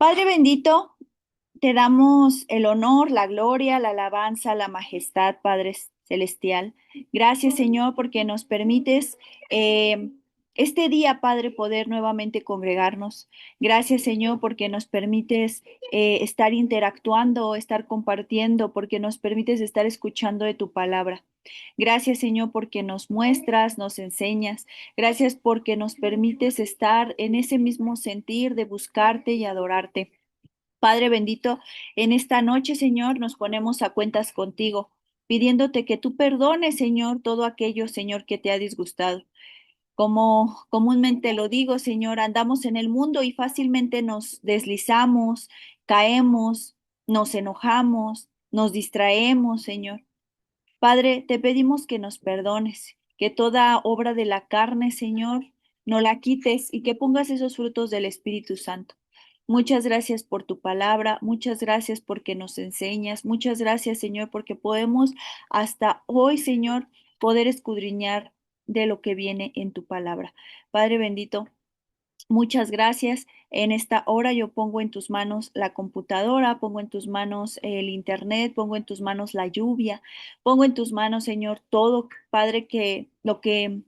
Padre bendito, te damos el honor, la gloria, la alabanza, la majestad, Padre Celestial. Gracias, Señor, porque nos permites este día, Padre, poder nuevamente congregarnos. Gracias, Señor, porque nos permites estar interactuando, estar compartiendo, porque nos permites estar escuchando de tu palabra. Gracias, Señor, porque nos muestras, nos enseñas. Gracias porque nos permites estar en ese mismo sentir de buscarte y adorarte. Padre bendito, en esta noche, Señor, nos ponemos a cuentas contigo, pidiéndote que tú perdones, Señor, todo aquello, Señor, que te ha disgustado. Como comúnmente lo digo, Señor, andamos en el mundo y fácilmente nos deslizamos, caemos, nos enojamos, nos distraemos, Señor. Padre, te pedimos que nos perdones, que toda obra de la carne, Señor, no la quites y que pongas esos frutos del Espíritu Santo. Muchas gracias por tu palabra, muchas gracias porque nos enseñas, muchas gracias, Señor, porque podemos hasta hoy, Señor, poder escudriñar de lo que viene en tu palabra. Padre bendito, muchas gracias. En esta hora yo pongo en tus manos la computadora, pongo en tus manos el internet, pongo en tus manos la lluvia, pongo en tus manos, Señor, todo, Padre, que lo que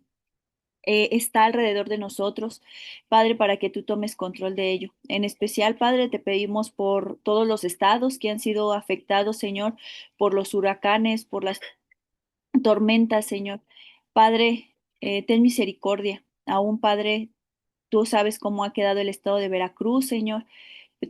está alrededor de nosotros, Padre, para que tú tomes control de ello. En especial, Padre, te pedimos por todos los estados que han sido afectados, Señor, por los huracanes, por las tormentas, Señor. Padre, ten misericordia. Aún, Padre, tú sabes cómo ha quedado el estado de Veracruz, Señor.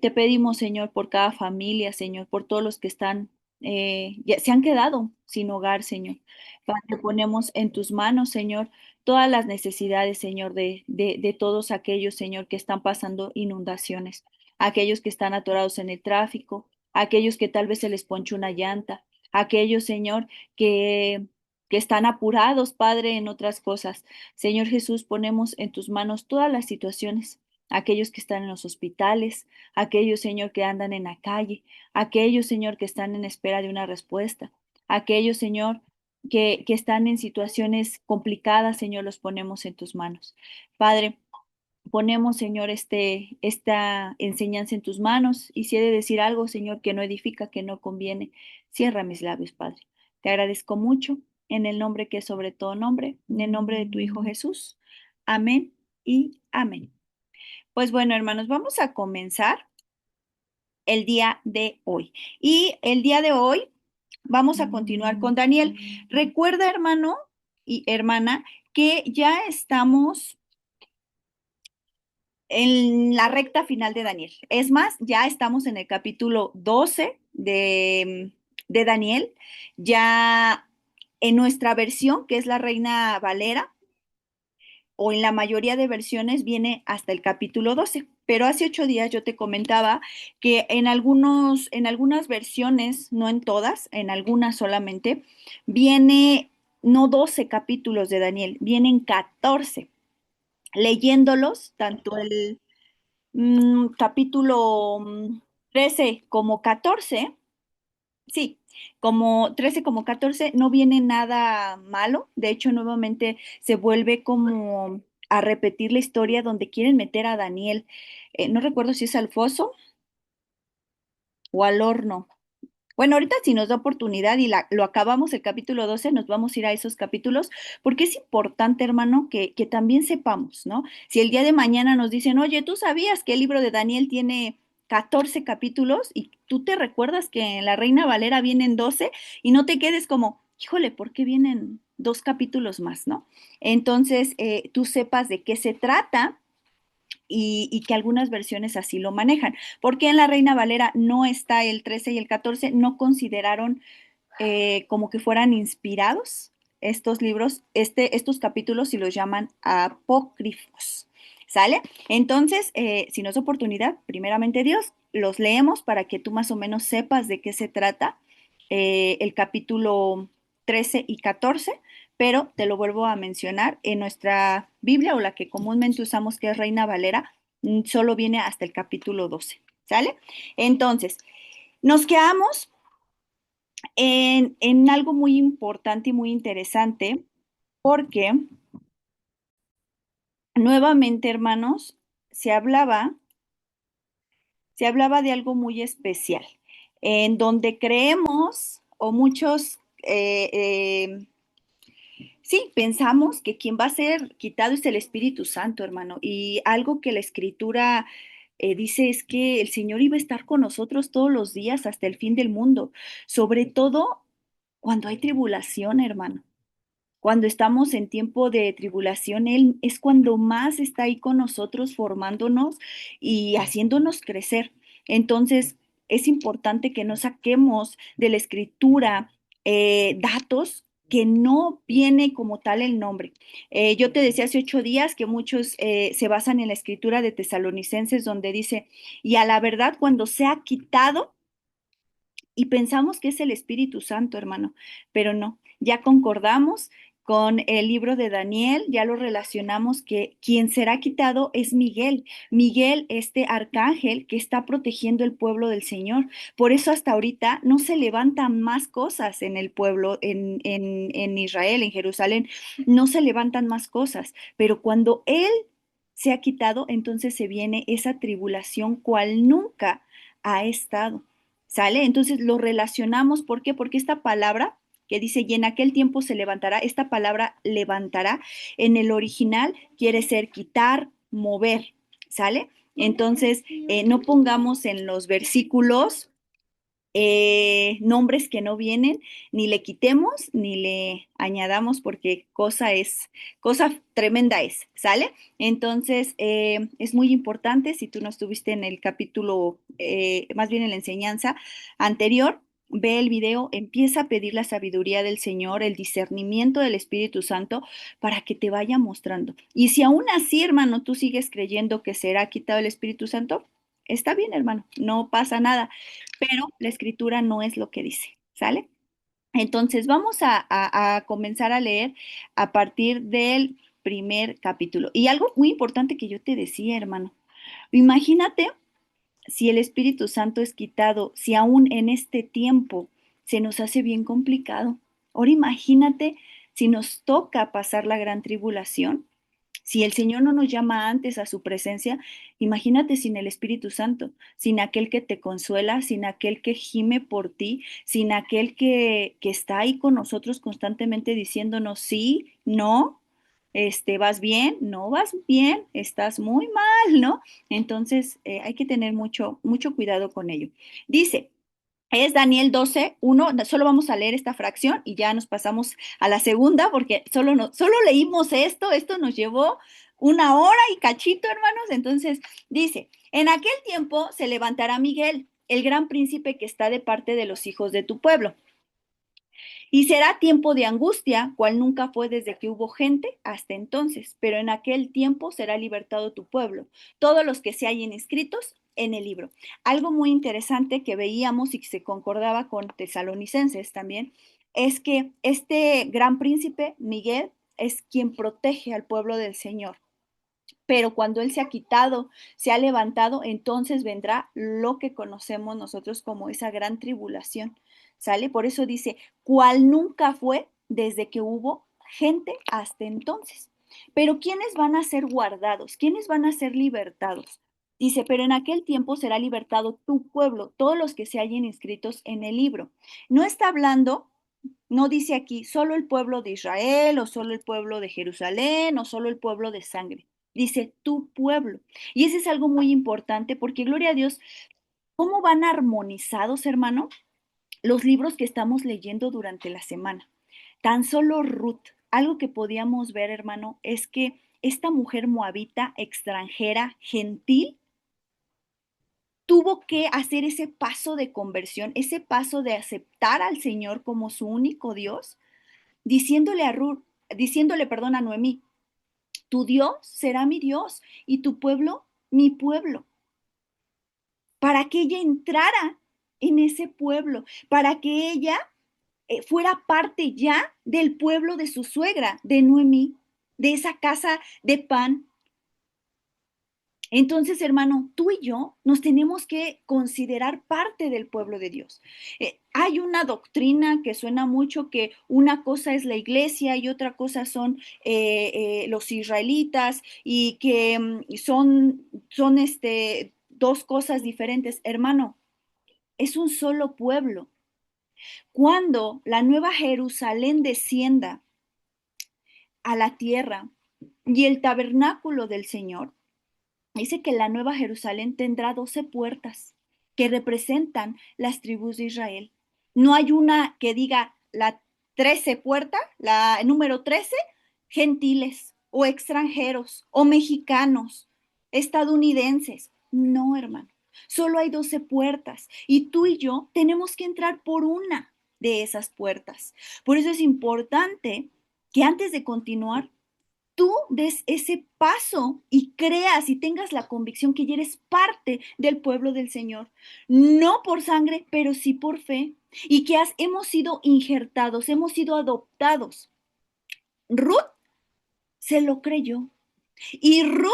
Te pedimos, Señor, por cada familia, Señor, por todos los que están, ya se han quedado sin hogar, Señor. Padre, ponemos en tus manos, Señor, todas las necesidades, Señor, de todos aquellos, Señor, que están pasando inundaciones, aquellos que están atorados en el tráfico, aquellos que tal vez se les ponchó una llanta, aquellos, Señor, que, que están apurados, Padre, en otras cosas. Señor Jesús, ponemos en tus manos todas las situaciones, aquellos que están en los hospitales, aquellos, Señor, que andan en la calle, aquellos, Señor, que están en espera de una respuesta, aquellos, Señor, que están en situaciones complicadas, Señor, los ponemos en tus manos. Padre, ponemos, Señor, esta enseñanza en tus manos y si he de decir algo, Señor, que no edifica, que no conviene, cierra mis labios, Padre. Te agradezco mucho en el nombre que es sobre todo nombre, en el nombre de tu Hijo Jesús. Amén y amén. Pues bueno, hermanos, vamos a comenzar el día de hoy. Y el día de hoy vamos a continuar con Daniel. Recuerda, hermano y hermana, que ya estamos en la recta final de Daniel. Es más, ya estamos en el capítulo 12 de Daniel, ya en nuestra versión, que es la Reina Valera, o en la mayoría de versiones viene hasta el capítulo 12. Pero hace 8 días yo te comentaba que en algunas versiones, no en todas, en algunas solamente, viene no 12 capítulos de Daniel, vienen 14. Leyéndolos, tanto el capítulo 13 como 14, sí, como 13 como 14 no viene nada malo. De hecho, nuevamente se vuelve como a repetir la historia donde quieren meter a Daniel. No recuerdo si es al foso o al horno. Bueno, ahorita si nos da oportunidad y lo acabamos el capítulo 12, nos vamos a ir a esos capítulos, porque es importante, hermano, que también sepamos, ¿no? Si el día de mañana nos dicen, oye, ¿tú sabías que el libro de Daniel tiene 14 capítulos y tú te recuerdas que en La Reina Valera vienen 12 y no te quedes como, híjole, ¿por qué vienen dos capítulos más, no? Entonces, tú sepas de qué se trata y que algunas versiones así lo manejan. Porque en la Reina Valera no está el 13 y el 14, no consideraron como que fueran inspirados estos libros, estos capítulos, y los llaman apócrifos. ¿Sale? Entonces, si nos da oportunidad, primeramente Dios, los leemos para que tú más o menos sepas de qué se trata el capítulo 13 y 14, pero te lo vuelvo a mencionar, en nuestra Biblia o la que comúnmente usamos que es Reina Valera, solo viene hasta el capítulo 12. ¿Sale? Entonces, nos quedamos en algo muy importante y muy interesante, porque nuevamente, hermanos, se hablaba se hablaba de algo muy especial, en donde creemos o muchos, sí, pensamos que quien va a ser quitado es el Espíritu Santo, hermano, y algo que la Escritura dice es que el Señor iba a estar con nosotros todos los días hasta el fin del mundo, sobre todo cuando hay tribulación, hermano. Cuando estamos en tiempo de tribulación, Él es cuando más está ahí con nosotros, formándonos y haciéndonos crecer. Entonces, es importante que no saquemos de la escritura datos que no viene como tal el nombre. Yo te decía hace 8 días que muchos se basan en la escritura de Tesalonicenses, donde dice, y a la verdad, cuando sea quitado, y pensamos que es el Espíritu Santo, hermano, pero no, ya concordamos con el libro de Daniel, ya lo relacionamos que quien será quitado es Miguel. Miguel, este arcángel que está protegiendo el pueblo del Señor. Por eso hasta ahorita no se levantan más cosas en el pueblo, en Israel, en Jerusalén, no se levantan más cosas, pero cuando Él se ha quitado, entonces se viene esa tribulación cual nunca ha estado. ¿Sale? Entonces lo relacionamos, ¿por qué? Porque esta palabra que dice, y en aquel tiempo se levantará, esta palabra levantará en el original quiere ser quitar, mover, ¿sale? Entonces, no pongamos en los versículos nombres que no vienen, ni le quitemos ni le añadamos porque cosa tremenda es, ¿sale? Entonces, es muy importante, si tú no estuviste en el capítulo, más bien en la enseñanza anterior, ve el video, empieza a pedir la sabiduría del Señor, el discernimiento del Espíritu Santo para que te vaya mostrando. Y si aún así, hermano, tú sigues creyendo que será quitado el Espíritu Santo, está bien, hermano, no pasa nada, pero la escritura no es lo que dice, ¿sale? Entonces vamos a comenzar a leer a partir del primer capítulo. Y algo muy importante que yo te decía, hermano, imagínate si el Espíritu Santo es quitado, si aún en este tiempo se nos hace bien complicado. Ahora imagínate si nos toca pasar la gran tribulación. Si el Señor no nos llama antes a su presencia, imagínate sin el Espíritu Santo, sin aquel que te consuela, sin aquel que gime por ti, sin aquel que está ahí con nosotros constantemente diciéndonos sí, no, vas bien, no vas bien, estás muy mal, ¿no? Entonces hay que tener mucho, mucho cuidado con ello. Dice, es Daniel 12:1. Solo vamos a leer esta fracción y ya nos pasamos a la segunda porque solo leímos esto nos llevó 1 hora y cachito, hermanos. Entonces dice, en aquel tiempo se levantará Miguel, el gran príncipe que está de parte de los hijos de tu pueblo. Y será tiempo de angustia, cual nunca fue desde que hubo gente hasta entonces, pero en aquel tiempo será libertado tu pueblo, todos los que se hallen inscritos en el libro. Algo muy interesante que veíamos y que se concordaba con Tesalonicenses también, es que este gran príncipe, Miguel, es quien protege al pueblo del Señor. Pero cuando Él se ha quitado, se ha levantado, entonces vendrá lo que conocemos nosotros como esa gran tribulación. ¿Sale? Por eso dice, cual nunca fue desde que hubo gente hasta entonces. Pero ¿quiénes van a ser guardados? ¿Quiénes van a ser libertados? Dice, pero en aquel tiempo será libertado tu pueblo, todos los que se hallen inscritos en el libro. No está hablando, no dice aquí solo el pueblo de Israel o solo el pueblo de Jerusalén o solo el pueblo de sangre. Dice tu pueblo. Y ese es algo muy importante porque, gloria a Dios, ¿cómo van armonizados, hermano, los libros que estamos leyendo durante la semana? Tan solo Ruth, algo que podíamos ver, hermano, es que esta mujer moabita, extranjera, gentil, tuvo que hacer ese paso de conversión, ese paso de aceptar al Señor como su único Dios, diciéndole a Ruth, diciéndole, perdón, a Noemí, tu Dios será mi Dios y tu pueblo mi pueblo, para que ella entrara en ese pueblo, para que ella fuera parte ya del pueblo de su suegra, de Noemí, de esa casa de pan. Entonces, hermano, tú y yo nos tenemos que considerar parte del pueblo de Dios. Hay una doctrina que suena mucho que una cosa es la iglesia y otra cosa son los israelitas y que son dos cosas diferentes. Hermano, es un solo pueblo. Cuando la nueva Jerusalén descienda a la tierra y el tabernáculo del Señor, dice que la nueva Jerusalén tendrá 12 puertas que representan las tribus de Israel. No hay una que diga la 13 puerta, la número 13, gentiles o extranjeros o mexicanos, estadounidenses. No, hermano. Solo hay 12 puertas y tú y yo tenemos que entrar por una de esas puertas. Por eso es importante que antes de continuar tú des ese paso y creas y tengas la convicción que ya eres parte del pueblo del Señor, no por sangre, pero sí por fe, y que hemos sido injertados, hemos sido adoptados. Ruth se lo creyó y Ruth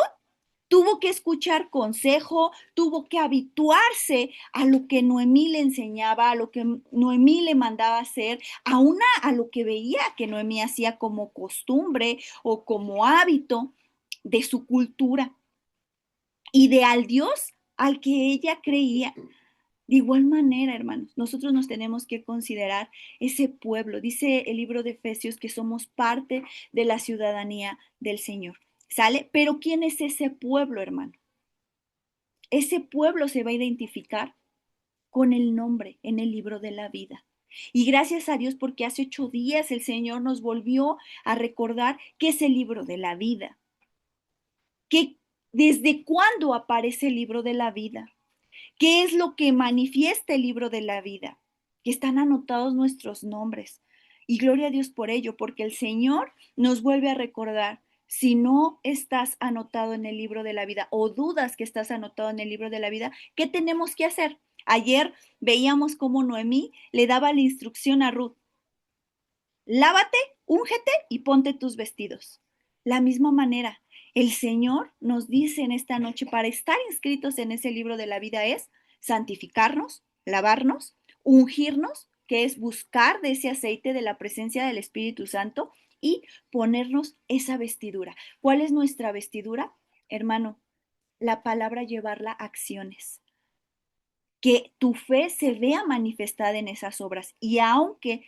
tuvo que escuchar consejo, tuvo que habituarse a lo que Noemí le enseñaba, a lo que Noemí le mandaba hacer, a lo que veía que Noemí hacía como costumbre o como hábito de su cultura y de al Dios al que ella creía. De igual manera, hermanos, nosotros nos tenemos que considerar ese pueblo. Dice el libro de Efesios que somos parte de la ciudadanía del Señor. ¿Sale? Pero ¿quién es ese pueblo, hermano? Ese pueblo se va a identificar con el nombre en el libro de la vida. Y gracias a Dios porque hace 8 días el Señor nos volvió a recordar que es el libro de la vida. Que desde cuándo aparece el libro de la vida. ¿Qué es lo que manifiesta el libro de la vida? Que están anotados nuestros nombres. Y gloria a Dios por ello, porque el Señor nos vuelve a recordar, si no estás anotado en el libro de la vida o dudas que estás anotado en el libro de la vida, ¿qué tenemos que hacer? Ayer veíamos cómo Noemí le daba la instrucción a Ruth, lávate, úngete y ponte tus vestidos. La misma manera, el Señor nos dice en esta noche para estar inscritos en ese libro de la vida es santificarnos, lavarnos, ungirnos, que es buscar de ese aceite de la presencia del Espíritu Santo y ponernos esa vestidura. ¿Cuál es nuestra vestidura? Hermano, la palabra llevarla a acciones, que tu fe se vea manifestada en esas obras. Y aunque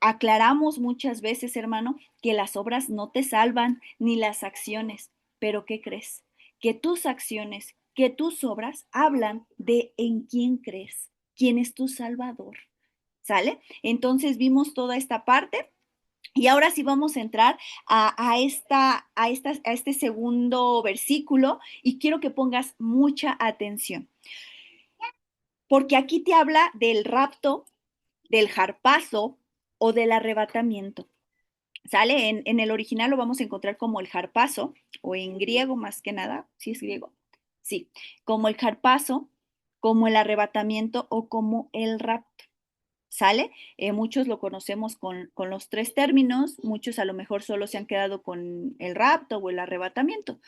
aclaramos muchas veces, hermano, que las obras no te salvan ni las acciones, pero ¿qué crees? Que tus acciones, que tus obras hablan de en quién crees, quién es tu Salvador. ¿Sale? Entonces vimos toda esta parte. Y ahora sí vamos a entrar a este segundo versículo y quiero que pongas mucha atención porque aquí te habla del rapto, del jarpazo o del arrebatamiento. ¿Sale? En el original lo vamos a encontrar como el jarpazo, o en griego más que nada, ¿sí es griego? Sí, como el jarpazo, como el arrebatamiento o como el rapto. ¿Sale? Muchos lo conocemos con los tres términos, muchos a lo mejor solo se han quedado con el rapto o el arrebatamiento.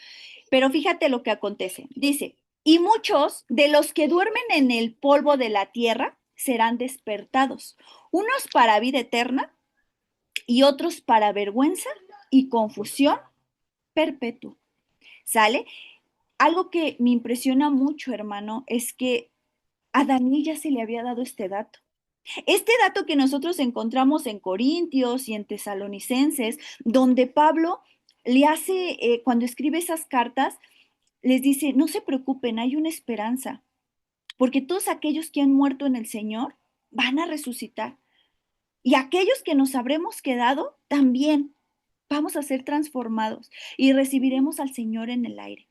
Pero fíjate lo que acontece. Dice, y muchos de los que duermen en el polvo de la tierra serán despertados, unos para vida eterna y otros para vergüenza y confusión perpetua. ¿Sale? Algo que me impresiona mucho, hermano, es que a Daniel ya se le había dado este dato. Este dato que nosotros encontramos en Corintios y en Tesalonicenses, donde Pablo le hace, cuando escribe esas cartas, les dice, no se preocupen, hay una esperanza, porque todos aquellos que han muerto en el Señor van a resucitar. Y aquellos que nos habremos quedado también vamos a ser transformados y recibiremos al Señor en el aire.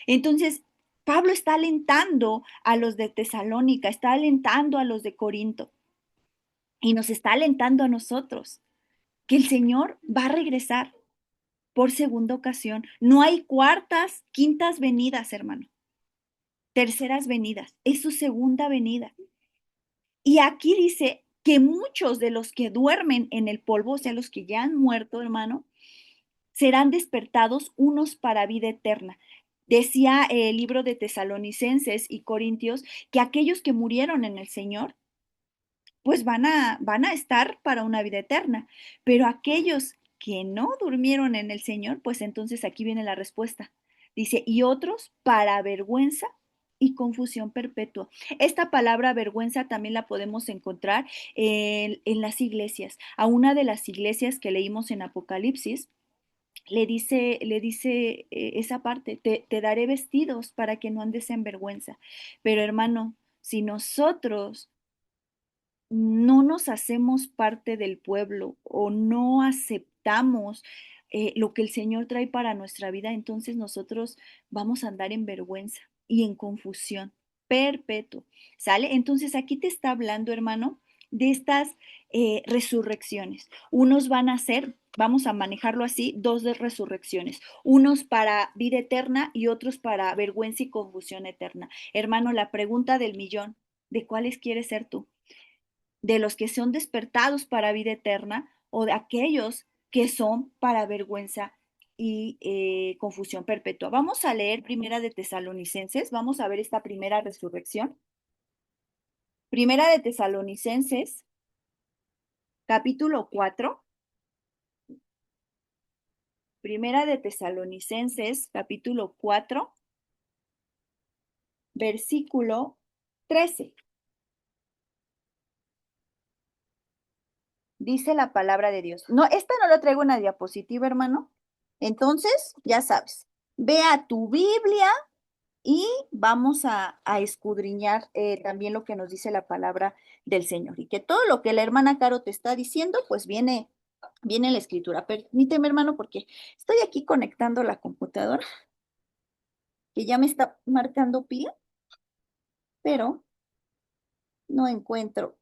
Entonces, Pablo está alentando a los de Tesalónica, está alentando a los de Corinto y nos está alentando a nosotros que el Señor va a regresar por segunda ocasión. No hay cuartas, quintas venidas, hermano. Terceras venidas, es su segunda venida. Y aquí dice que muchos de los que duermen en el polvo, o sea, los que ya han muerto, hermano, serán despertados unos para vida eterna. Decía el libro de Tesalonicenses y Corintios que aquellos que murieron en el Señor, pues van a estar para una vida eterna, pero aquellos que no durmieron en el Señor, pues entonces aquí viene la respuesta. Dice, y otros para vergüenza y confusión perpetua. Esta palabra vergüenza también la podemos encontrar en las iglesias. A una de las iglesias que leímos en Apocalipsis, esa parte, te daré vestidos para que no andes en vergüenza. Pero hermano, si nosotros no nos hacemos parte del pueblo o no aceptamos lo que el Señor trae para nuestra vida, entonces nosotros vamos a andar en vergüenza y en confusión perpetuo. ¿Sale? Entonces aquí te está hablando, hermano, de estas resurrecciones. Unos van a ser, vamos a manejarlo así, dos de resurrecciones. Unos para vida eterna y otros para vergüenza y confusión eterna. Hermano, la pregunta del millón, ¿de cuáles quieres ser tú? ¿De los que son despertados para vida eterna o de aquellos que son para vergüenza y confusión perpetua? Vamos a leer Primera de Tesalonicenses, vamos a ver esta primera resurrección. Primera de Tesalonicenses, capítulo 4. Primera de Tesalonicenses, capítulo 4, versículo 13. Dice la palabra de Dios. No, esta no lo traigo en la diapositiva, hermano. Entonces, ya sabes, ve a tu Biblia y vamos a escudriñar también lo que nos dice la palabra del Señor. Y que todo lo que la hermana Caro te está diciendo, pues viene en la escritura. Permíteme, hermano, porque estoy aquí conectando la computadora, que ya me está marcando pila, pero no encuentro.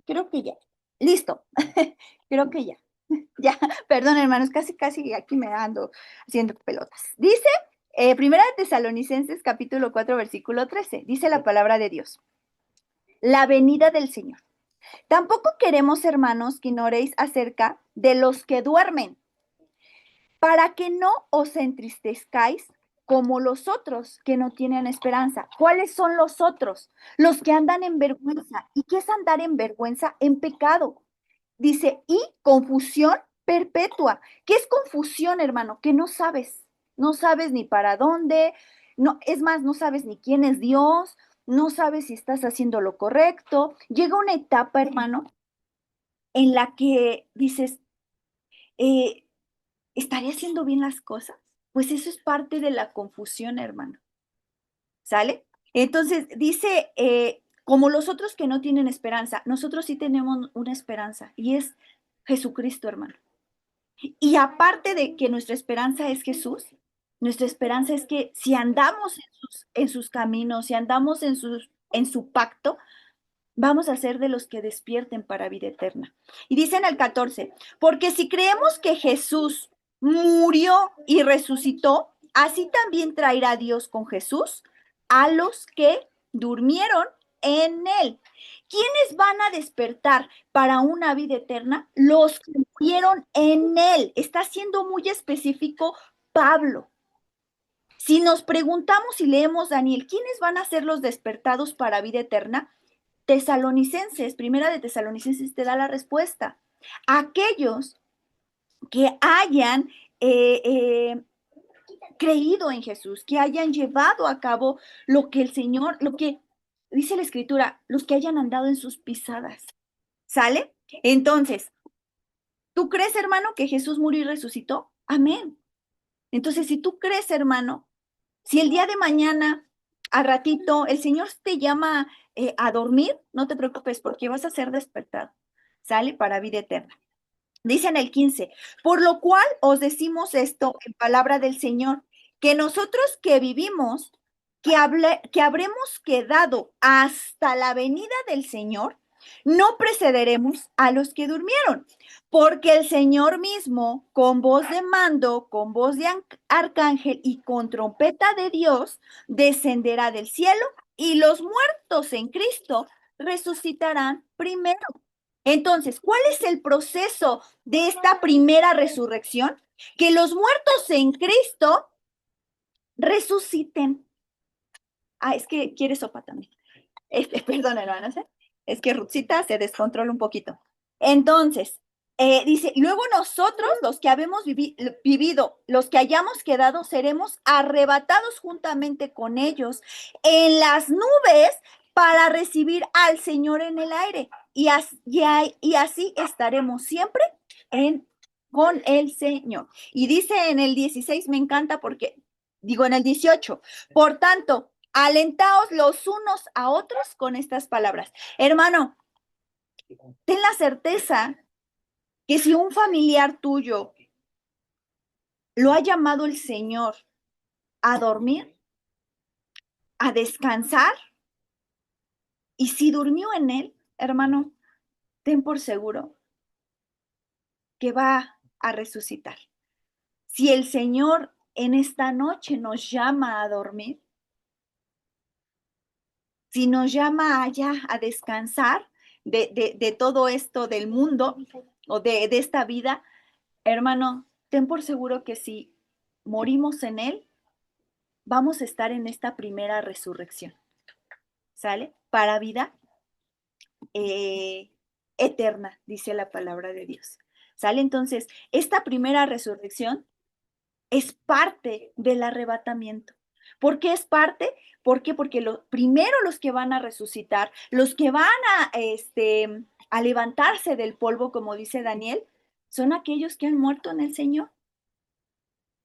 Creo que ya. Listo. Creo que ya. Ya, perdón, hermanos, casi aquí me ando haciendo pelotas. Dice, Primera de Tesalonicenses, capítulo 4, versículo 13, dice la palabra de Dios, la venida del Señor. Tampoco queremos, hermanos, que ignoréis acerca de los que duermen, para que no os entristezcáis como los otros que no tienen esperanza. ¿Cuáles son los otros? Los que andan en vergüenza. ¿Y qué es andar en vergüenza? En pecado. Dice, y confusión perpetua. ¿Qué es confusión, hermano? Que no sabes ni para dónde, no, es más, no sabes ni quién es Dios, no sabes si estás haciendo lo correcto. Llega una etapa, hermano, en la que dices, eh, ¿estaré haciendo bien las cosas? Pues eso es parte de la confusión, hermano. ¿Sale? Entonces dice, como los otros que no tienen esperanza, nosotros sí tenemos una esperanza y es Jesucristo, hermano. Y aparte de que nuestra esperanza es Jesús, nuestra esperanza es que si andamos en sus caminos, si andamos en su pacto, vamos a ser de los que despierten para vida eterna. Y dice en el 14, porque si creemos que Jesús murió y resucitó, así también traerá Dios con Jesús a los que durmieron en él. ¿Quiénes van a despertar para una vida eterna? Los que murieron en él. Está siendo muy específico Pablo. Si nos preguntamos y leemos Daniel, ¿quiénes van a ser los despertados para vida eterna? Tesalonicenses, primera de Tesalonicenses te da la respuesta. Aquellos que hayan creído en Jesús, que hayan llevado a cabo lo que el Señor, lo que dice la Escritura, los que hayan andado en sus pisadas. ¿Sale? Entonces, ¿tú crees, hermano, que Jesús murió y resucitó? Amén. Entonces, si tú crees, hermano, si el día de mañana, a ratito, el Señor te llama a dormir, no te preocupes porque vas a ser despertado. Sale para vida eterna. Dice en el 15, por lo cual os decimos esto en palabra del Señor, que nosotros que vivimos, que habremos quedado hasta la venida del Señor, no precederemos a los que durmieron, porque el Señor mismo, con voz de mando, con voz de arcángel y con trompeta de Dios, descenderá del cielo y los muertos en Cristo resucitarán primero. Entonces, ¿cuál es el proceso de esta primera resurrección? Que los muertos en Cristo resuciten. Ah, es que quiere sopa también. Perdón, hermanos, ¿eh? Es que Ruthcita se descontrola un poquito. Entonces, Dice, luego nosotros, los que habemos vivido, los que hayamos quedado, seremos arrebatados juntamente con ellos en las nubes para recibir al Señor en el aire. Y así estaremos siempre con el Señor. Y dice en el 16, me encanta porque, digo en el 18, por tanto, alentaos los unos a otros con estas palabras. Hermano, ten la certeza que si un familiar tuyo lo ha llamado el Señor a dormir, a descansar, y si durmió en él, hermano, ten por seguro que va a resucitar. Si el Señor en esta noche nos llama a dormir, si nos llama allá a descansar de todo esto del mundo o de esta vida, hermano, ten por seguro que si morimos en él, vamos a estar en esta primera resurrección, ¿sale? Para vida eterna, dice la palabra de Dios, ¿sale? Entonces, esta primera resurrección es parte del arrebatamiento. ¿Por qué es parte? ¿Por qué? Porque primero los que van a resucitar, los que van a levantarse del polvo, como dice Daniel, son aquellos que han muerto en el Señor.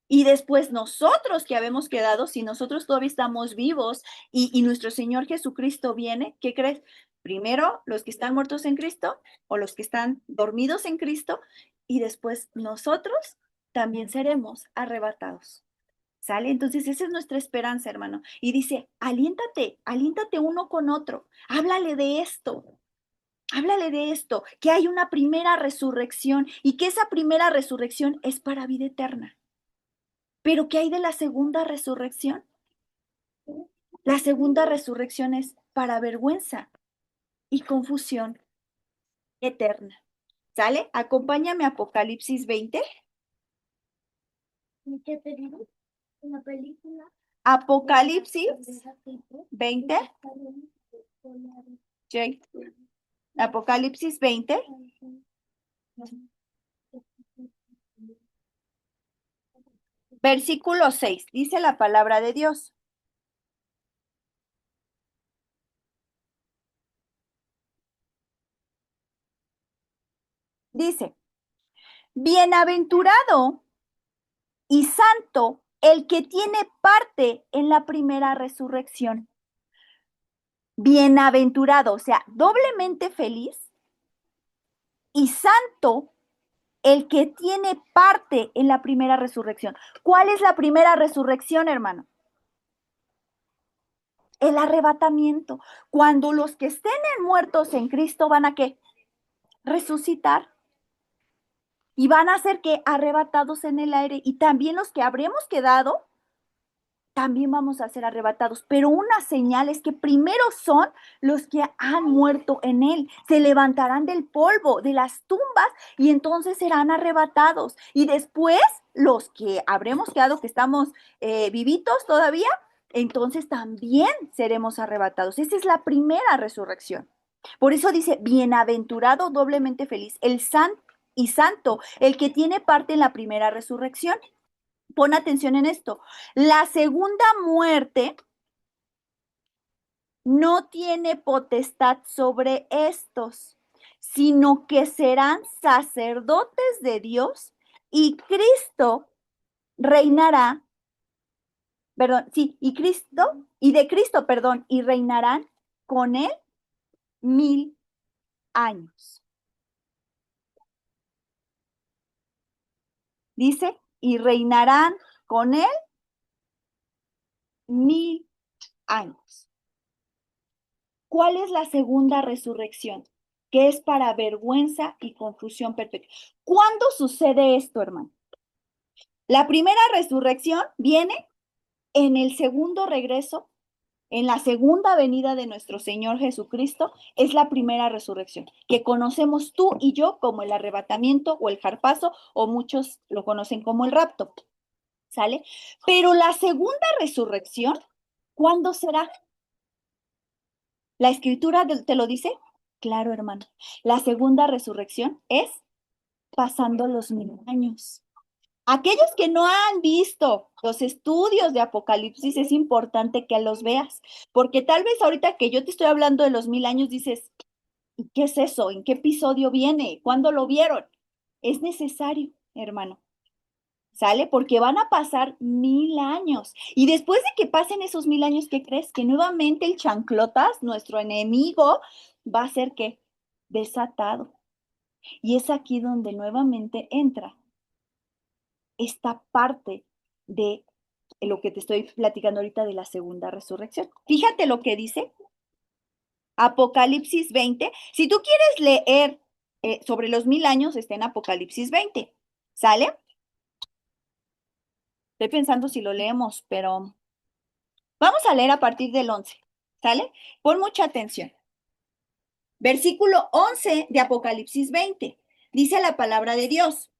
Y después nosotros que habemos quedado, si nosotros todavía estamos vivos y nuestro Señor Jesucristo viene, ¿qué crees? Primero los que están muertos en Cristo o los que están dormidos en Cristo y después nosotros también seremos arrebatados. ¿Sale? Entonces esa es nuestra esperanza, hermano. Y dice, aliéntate, aliéntate uno con otro, háblale de esto, que hay una primera resurrección y que esa primera resurrección es para vida eterna. Pero ¿qué hay de la segunda resurrección? La segunda resurrección es para vergüenza y confusión eterna. ¿Sale? Acompáñame a Apocalipsis 20. ¿Qué te digo? ¿Una película? Apocalipsis 20. Jake. Apocalipsis 20. Versículo 6. Dice la palabra de Dios. Dice, bienaventurado y santo el que tiene parte en la primera resurrección. Bienaventurado, o sea, doblemente feliz y santo el que tiene parte en la primera resurrección. ¿Cuál es la primera resurrección, hermano? El arrebatamiento. Cuando los que estén muertos en Cristo van a ¿qué? Resucitar. Y van a ser que arrebatados en el aire. Y también los que habremos quedado, también vamos a ser arrebatados. Pero una señal es que primero son los que han muerto en él. Se levantarán del polvo, de las tumbas, y entonces serán arrebatados. Y después los que habremos quedado, que estamos vivitos todavía, entonces también seremos arrebatados. Esa es la primera resurrección. Por eso dice, bienaventurado, doblemente feliz, el santo y santo, el que tiene parte en la primera resurrección. Pon atención en esto. La segunda muerte no tiene potestad sobre estos, sino que serán sacerdotes de Dios y Cristo reinará, perdón, sí, y Cristo, y de Cristo, perdón, y reinarán con él 1000 años. Dice, y reinarán con él 1000 años. ¿Cuál es la segunda resurrección? Que es para vergüenza y confusión perpetua. ¿Cuándo sucede esto, hermano? La primera resurrección viene en el segundo regreso, en la segunda venida de nuestro Señor Jesucristo, es la primera resurrección, que conocemos tú y yo como el arrebatamiento o el harpazo, o muchos lo conocen como el rapto. ¿Sale? Pero la segunda resurrección, ¿cuándo será? ¿La escritura te lo dice? Claro, hermano. La segunda resurrección es pasando los 1000 años. Aquellos que no han visto los estudios de Apocalipsis, es importante que los veas, porque tal vez ahorita que yo te estoy hablando de los 1000 años, dices, ¿y qué es eso? ¿En qué episodio viene? ¿Cuándo lo vieron? Es necesario, hermano. ¿Sale? Porque van a pasar 1000 años. Y después de que pasen esos 1000 años, ¿qué crees? Que nuevamente el chanclotas, nuestro enemigo, va a ser que desatado. Y es aquí donde nuevamente entra esta parte de lo que te estoy platicando ahorita de la segunda resurrección. Fíjate lo que dice Apocalipsis 20. Si tú quieres leer sobre los 1000 años, está en Apocalipsis 20. ¿Sale? Estoy pensando si lo leemos, pero vamos a leer a partir del 11. ¿Sale? Pon mucha atención. Versículo 11 de Apocalipsis 20. Dice la palabra de Dios.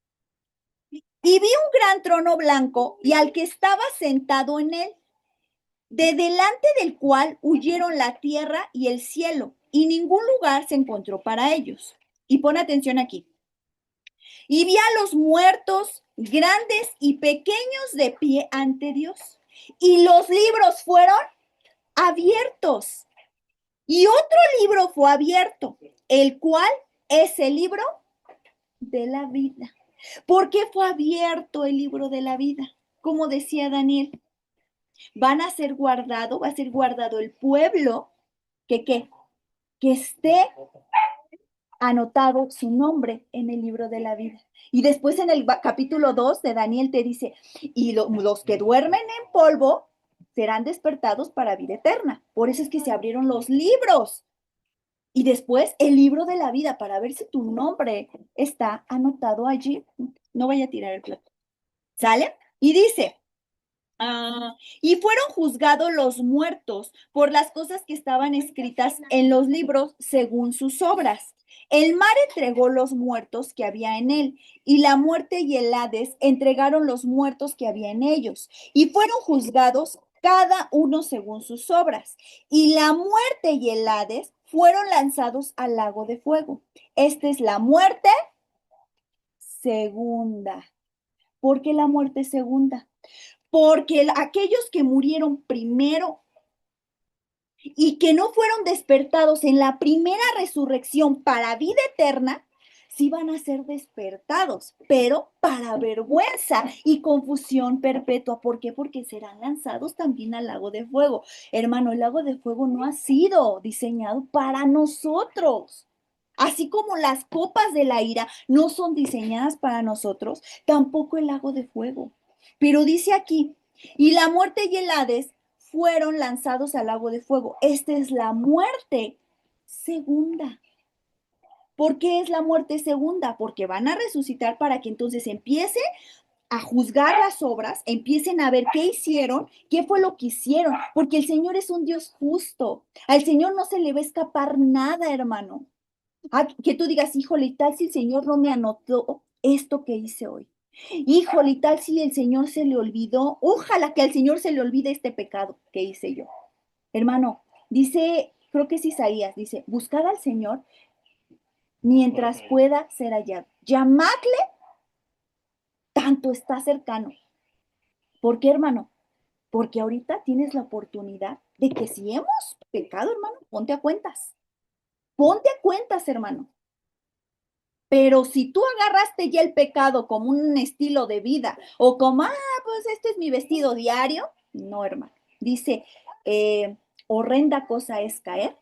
Y vi un gran trono blanco y al que estaba sentado en él, de delante del cual huyeron la tierra y el cielo, y ningún lugar se encontró para ellos. Y pon atención aquí. Y vi a los muertos, grandes y pequeños, de pie ante Dios. Y los libros fueron abiertos. Y otro libro fue abierto, el cual es el libro de la vida. ¿Por qué fue abierto el libro de la vida? Como decía Daniel, va a ser guardado el pueblo que esté anotado su nombre en el libro de la vida. Y después en el capítulo 2 de Daniel te dice, y los que duermen en polvo serán despertados para vida eterna. Por eso es que se abrieron los libros. Y después el libro de la vida para ver si tu nombre está anotado allí. No vaya a tirar el plato. ¿Sale? Y dice, y fueron juzgados los muertos por las cosas que estaban escritas en los libros según sus obras. El mar entregó los muertos que había en él, y la muerte y el Hades entregaron los muertos que había en ellos, y fueron juzgados cada uno según sus obras. Y la muerte y el Hades fueron lanzados al lago de fuego. Esta es la muerte segunda. ¿Por qué la muerte segunda? Porque aquellos que murieron primero y que no fueron despertados en la primera resurrección para vida eterna, sí van a ser despertados, pero para vergüenza y confusión perpetua. ¿Por qué? Porque serán lanzados también al lago de fuego. Hermano, el lago de fuego no ha sido diseñado para nosotros. Así como las copas de la ira no son diseñadas para nosotros, tampoco el lago de fuego. Pero dice aquí, y la muerte y el Hades fueron lanzados al lago de fuego. Esta es la muerte segunda. ¿Por qué es la muerte segunda? Porque van a resucitar para que entonces empiece a juzgar las obras, empiecen a ver qué hicieron, qué fue lo que hicieron, porque el Señor es un Dios justo. Al Señor no se le va a escapar nada, hermano. Que tú digas, híjole, y tal si el Señor no me anotó esto que hice hoy. Híjole, y tal si el Señor se le olvidó, ojalá que al Señor se le olvide este pecado que hice yo. Hermano, dice, creo que es Isaías, dice, buscad al Señor mientras pueda ser hallado. Llamadle tanto está cercano. ¿Por qué, hermano? Porque ahorita tienes la oportunidad de que si hemos pecado, hermano, ponte a cuentas. Ponte a cuentas, hermano. Pero si tú agarraste ya el pecado como un estilo de vida o como, pues este es mi vestido diario, no, hermano. Dice, horrenda cosa es caer.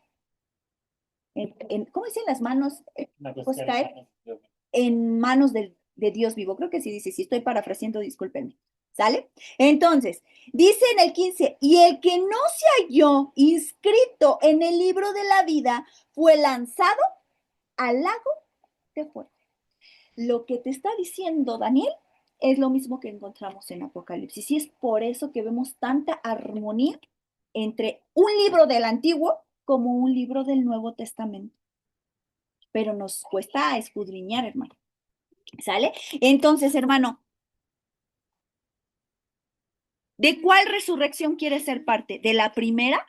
¿Cómo dicen las manos? Pues caer en manos de Dios vivo. Creo que sí dice, si estoy parafraseando, discúlpenme. ¿Sale? Entonces, dice en el 15, y el que no se halló inscrito en el libro de la vida fue lanzado al lago de fuego. Lo que te está diciendo Daniel es lo mismo que encontramos en Apocalipsis. Y es por eso que vemos tanta armonía entre un libro del Antiguo como un libro del Nuevo Testamento. Pero nos cuesta escudriñar, hermano. ¿Sale? Entonces, hermano, ¿de cuál resurrección quieres ser parte? ¿De la primera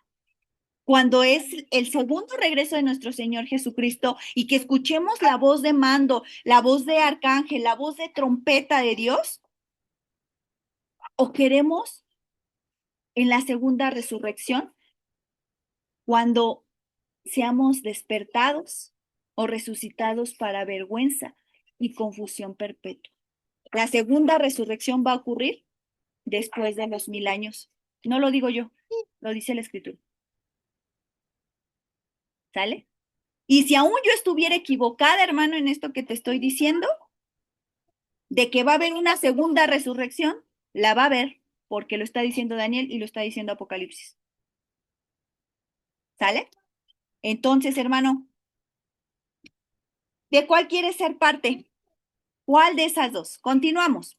cuando es el segundo regreso de nuestro Señor Jesucristo y que escuchemos la voz de mando, la voz de arcángel, la voz de trompeta de Dios, o queremos en la segunda resurrección cuando seamos despertados o resucitados para vergüenza y confusión perpetua. La segunda resurrección va a ocurrir después de los 1000 años. No lo digo yo, lo dice la Escritura. ¿Sale? Y si aún yo estuviera equivocada, hermano, en esto que te estoy diciendo, de que va a haber una segunda resurrección, la va a haber, porque lo está diciendo Daniel y lo está diciendo Apocalipsis. ¿Sale? Entonces, hermano, ¿de cuál quieres ser parte? ¿Cuál de esas dos? Continuamos.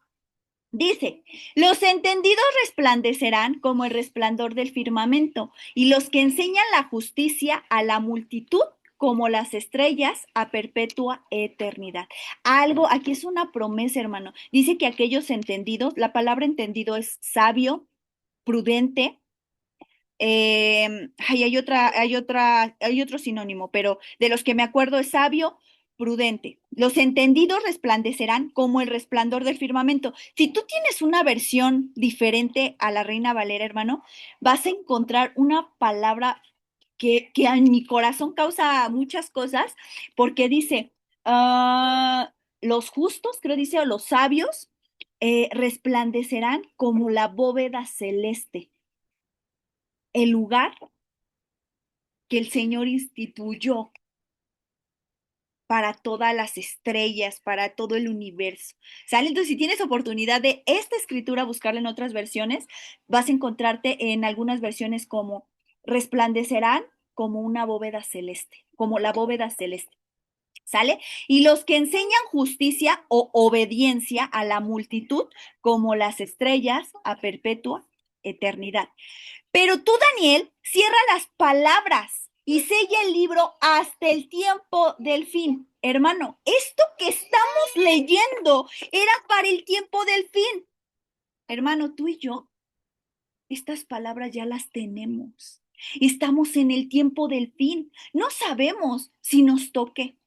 Dice, los entendidos resplandecerán como el resplandor del firmamento, y los que enseñan la justicia a la multitud como las estrellas a perpetua eternidad. Algo, aquí es una promesa, hermano. Dice que aquellos entendidos, la palabra entendido es sabio, prudente. Hay otro sinónimo, pero de los que me acuerdo es sabio, prudente. Los entendidos resplandecerán como el resplandor del firmamento. Si tú tienes una versión diferente a la Reina Valera, hermano, vas a encontrar una palabra que en mi corazón causa muchas cosas, porque dice, los justos, creo dice, o los sabios, resplandecerán como la bóveda celeste, el lugar que el Señor instituyó para todas las estrellas, para todo el universo. ¿Sale? Entonces, si tienes oportunidad de esta escritura, buscarla en otras versiones, vas a encontrarte en algunas versiones como resplandecerán como una bóveda celeste, como la bóveda celeste. ¿Sale? Y los que enseñan justicia o obediencia a la multitud, como las estrellas a perpetua eternidad. Pero tú, Daniel, cierra las palabras y sella el libro hasta el tiempo del fin. Hermano, esto que estamos leyendo era para el tiempo del fin. Hermano, tú y yo, estas palabras ya las tenemos. Estamos en el tiempo del fin. No sabemos si nos toque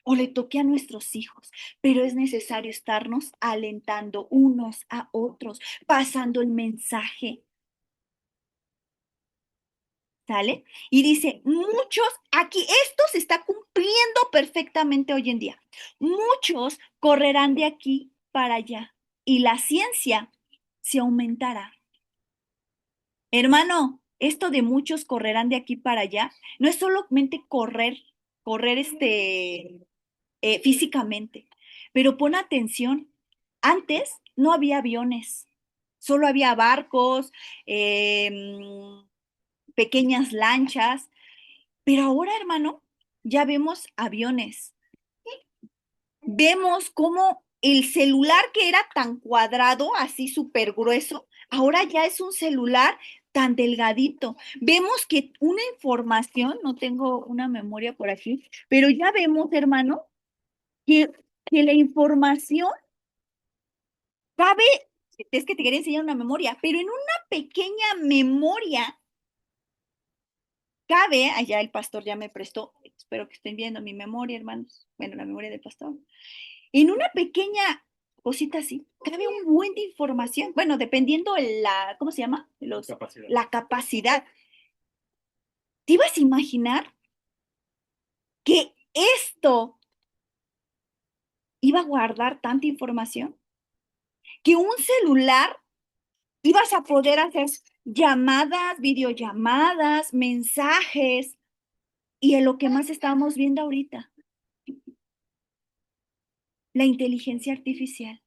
o le toque a nuestros hijos, pero es necesario estarnos alentando unos a otros, pasando el mensaje. ¿Sale? Y dice, muchos, aquí esto se está cumpliendo perfectamente hoy en día. Muchos correrán de aquí para allá y la ciencia se aumentará. Hermano, esto de muchos correrán de aquí para allá no es solamente correr físicamente, pero pon atención. Antes no había aviones, solo había barcos, pequeñas lanchas. Pero ahora, hermano, ya vemos aviones. Vemos cómo el celular que era tan cuadrado, así súper grueso, ahora ya es un celular tan delgadito. Vemos que una información, no tengo una memoria por aquí, pero ya vemos, hermano, que, que la información cabe, es que te quería enseñar una memoria, pero en una pequeña memoria cabe, allá el pastor ya me prestó, espero que estén viendo mi memoria, hermanos, bueno, la memoria del pastor. En una pequeña cosita así, cabe un buen de información. Bueno, dependiendo la, ¿cómo se llama? Capacidad. La capacidad. ¿Te ibas a imaginar que esto iba a guardar tanta información? Que un celular ibas a poder hacer llamadas, videollamadas, mensajes y en lo que más estamos viendo ahorita, la inteligencia artificial.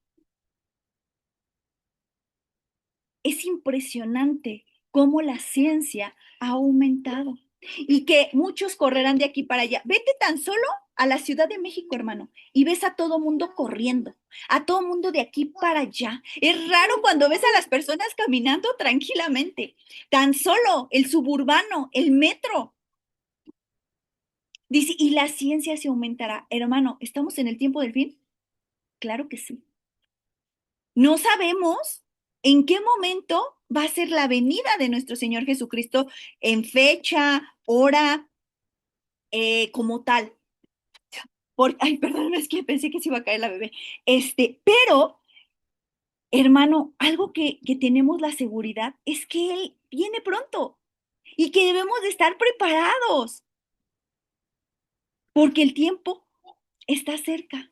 Es impresionante cómo la ciencia ha aumentado y que muchos correrán de aquí para allá. Vete tan solo a la Ciudad de México, hermano, y ves a todo mundo corriendo, a todo mundo de aquí para allá. Es raro cuando ves a las personas caminando tranquilamente. Tan solo el suburbano, el metro. Dice, y la ciencia se aumentará. Hermano, ¿estamos en el tiempo del fin? Claro que sí. No sabemos en qué momento va a ser la venida de nuestro Señor Jesucristo en fecha, hora, como tal. Ay, perdón, es que pensé que se iba a caer la bebé. Pero, hermano, algo que tenemos la seguridad es que Él viene pronto y que debemos de estar preparados porque el tiempo está cerca.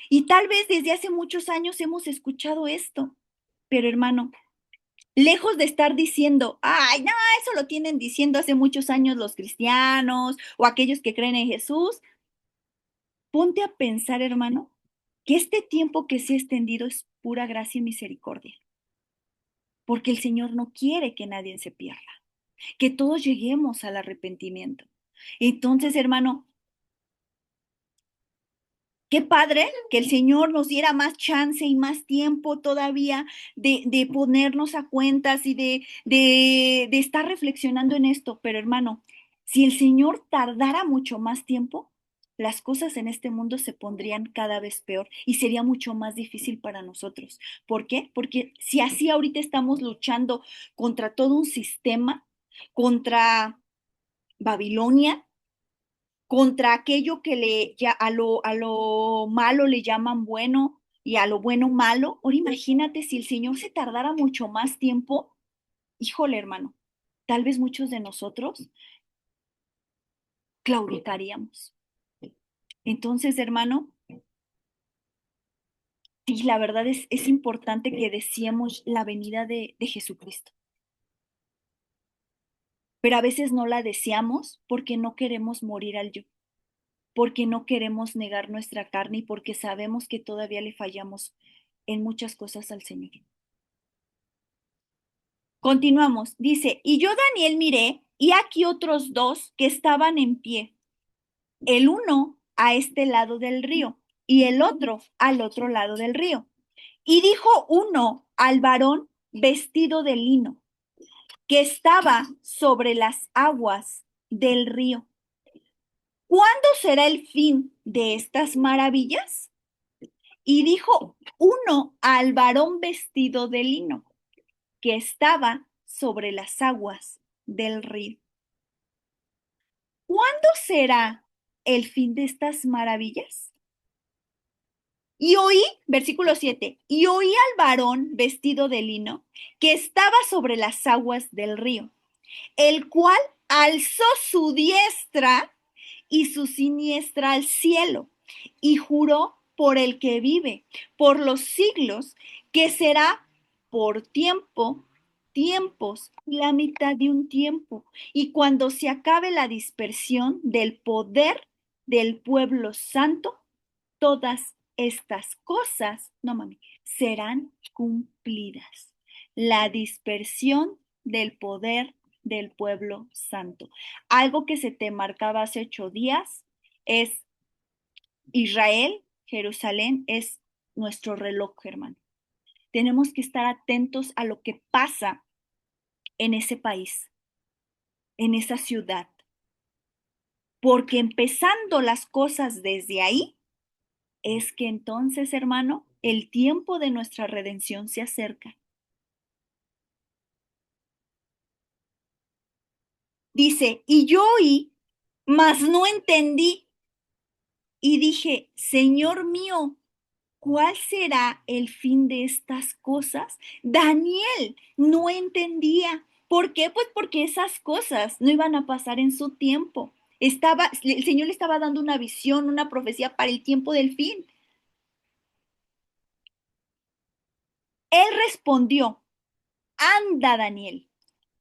Y tal vez desde hace muchos años hemos escuchado esto, pero hermano, lejos de estar diciendo, ay, no, eso lo tienen diciendo hace muchos años los cristianos o aquellos que creen en Jesús, ponte a pensar, hermano, que este tiempo que se ha extendido es pura gracia y misericordia, porque el Señor no quiere que nadie se pierda, que todos lleguemos al arrepentimiento. Entonces, hermano, qué padre que el Señor nos diera más chance y más tiempo todavía de ponernos a cuentas y de estar reflexionando en esto. Pero hermano, si el Señor tardara mucho más tiempo, las cosas en este mundo se pondrían cada vez peor y sería mucho más difícil para nosotros. ¿Por qué? Porque si así ahorita estamos luchando contra todo un sistema, contra Babilonia, contra aquello que a lo malo le llaman bueno y a lo bueno malo. Ahora imagínate si el Señor se tardara mucho más tiempo, híjole hermano, tal vez muchos de nosotros claudicaríamos. Entonces, hermano, sí, la verdad es importante que deseemos la venida de Jesucristo, pero a veces no la deseamos porque no queremos morir al yo, porque no queremos negar nuestra carne y porque sabemos que todavía le fallamos en muchas cosas al Señor. Continuamos. Dice, y yo Daniel miré, y aquí otros dos que estaban en pie, el uno a este lado del río y el otro al otro lado del río. Y dijo uno al varón vestido de lino, que estaba sobre las aguas del río. ¿Cuándo será el fin de estas maravillas? Y dijo uno al varón vestido de lino, que estaba sobre las aguas del río. ¿Cuándo será el fin de estas maravillas? Y oí, versículo 7, y oí al varón vestido de lino que estaba sobre las aguas del río, el cual alzó su diestra y su siniestra al cielo y juró por el que vive por los siglos que será por tiempos, la mitad de un tiempo, y cuando se acabe la dispersión del poder del pueblo santo, todas estas cosas, no mami, serán cumplidas. La dispersión del poder del pueblo santo. Algo que se te marcaba hace 8 días es Israel, Jerusalén, es nuestro reloj, hermano. Tenemos que estar atentos a lo que pasa en ese país, en esa ciudad, porque empezando las cosas desde ahí, es que entonces, hermano, el tiempo de nuestra redención se acerca. Dice, y yo oí, mas no entendí, y dije, Señor mío, ¿cuál será el fin de estas cosas? Daniel no entendía. ¿Por qué? Pues porque esas cosas no iban a pasar en su tiempo. El Señor le estaba dando una visión, una profecía para el tiempo del fin. Él respondió, anda, Daniel,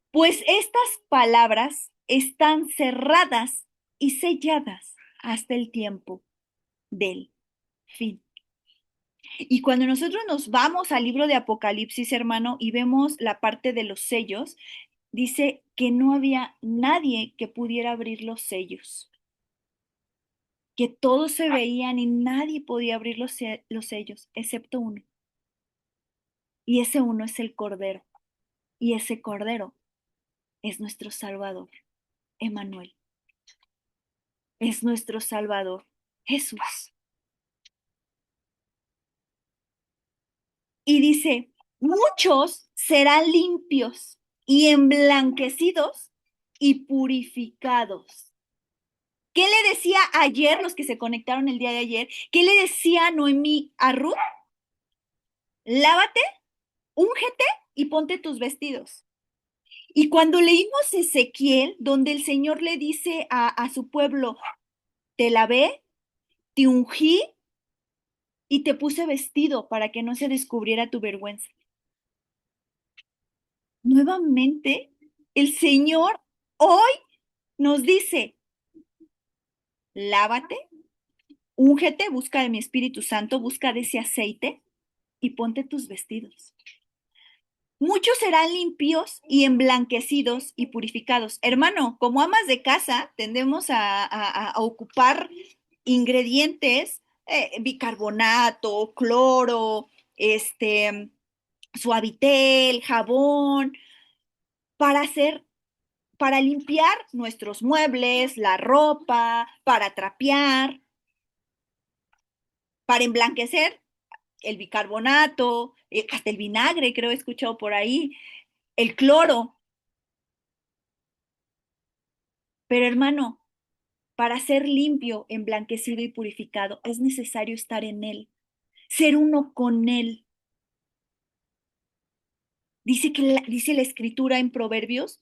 pues estas palabras están cerradas y selladas hasta el tiempo del fin. Y cuando nosotros nos vamos al libro de Apocalipsis, hermano, y vemos la parte de los sellos, dice que no había nadie que pudiera abrir los sellos, que todos se veían y nadie podía abrir los sellos, excepto uno. Y ese uno es el Cordero. Y ese Cordero es nuestro Salvador, Emanuel. Es nuestro Salvador, Jesús. Y dice, muchos serán limpios y emblanquecidos y purificados. ¿Qué le decía ayer los que se conectaron el día de ayer? ¿Qué le decía Noemí a Ruth? Lávate, úngete y ponte tus vestidos. Y cuando leímos Ezequiel, donde el Señor le dice a su pueblo, te lavé, te ungí y te puse vestido para que no se descubriera tu vergüenza. Nuevamente, el Señor hoy nos dice, lávate, úngete, busca de mi Espíritu Santo, busca de ese aceite y ponte tus vestidos. Muchos serán limpios y emblanquecidos y purificados. Hermano, como amas de casa, tendemos a ocupar ingredientes, bicarbonato, cloro, suavitel, jabón, para hacer, para limpiar nuestros muebles, la ropa, para trapear, para emblanquecer el bicarbonato, hasta el vinagre, creo he escuchado por ahí, el cloro. Pero hermano, para ser limpio, emblanquecido y purificado, es necesario estar en Él, ser uno con Él. Dice la Escritura en Proverbios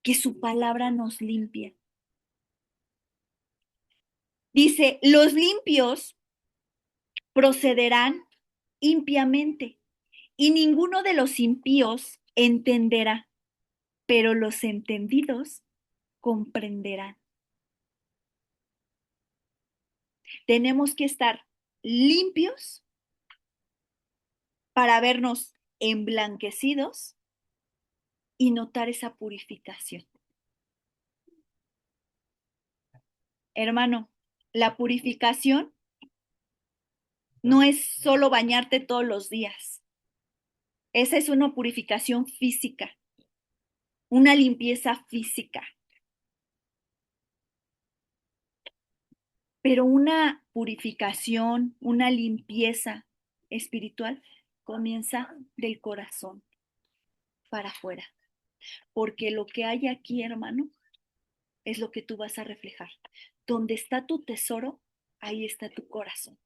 que su palabra nos limpia. Dice, los limpios procederán impiamente y ninguno de los impíos entenderá, pero los entendidos comprenderán. Tenemos que estar limpios para vernos emblanquecidos y notar esa purificación. Hermano, la purificación no es solo bañarte todos los días. Esa es una purificación física, una limpieza física. Pero una purificación, una limpieza espiritual comienza del corazón para afuera. Porque lo que hay aquí, hermano, es lo que tú vas a reflejar. Donde está tu tesoro, ahí está tu corazón.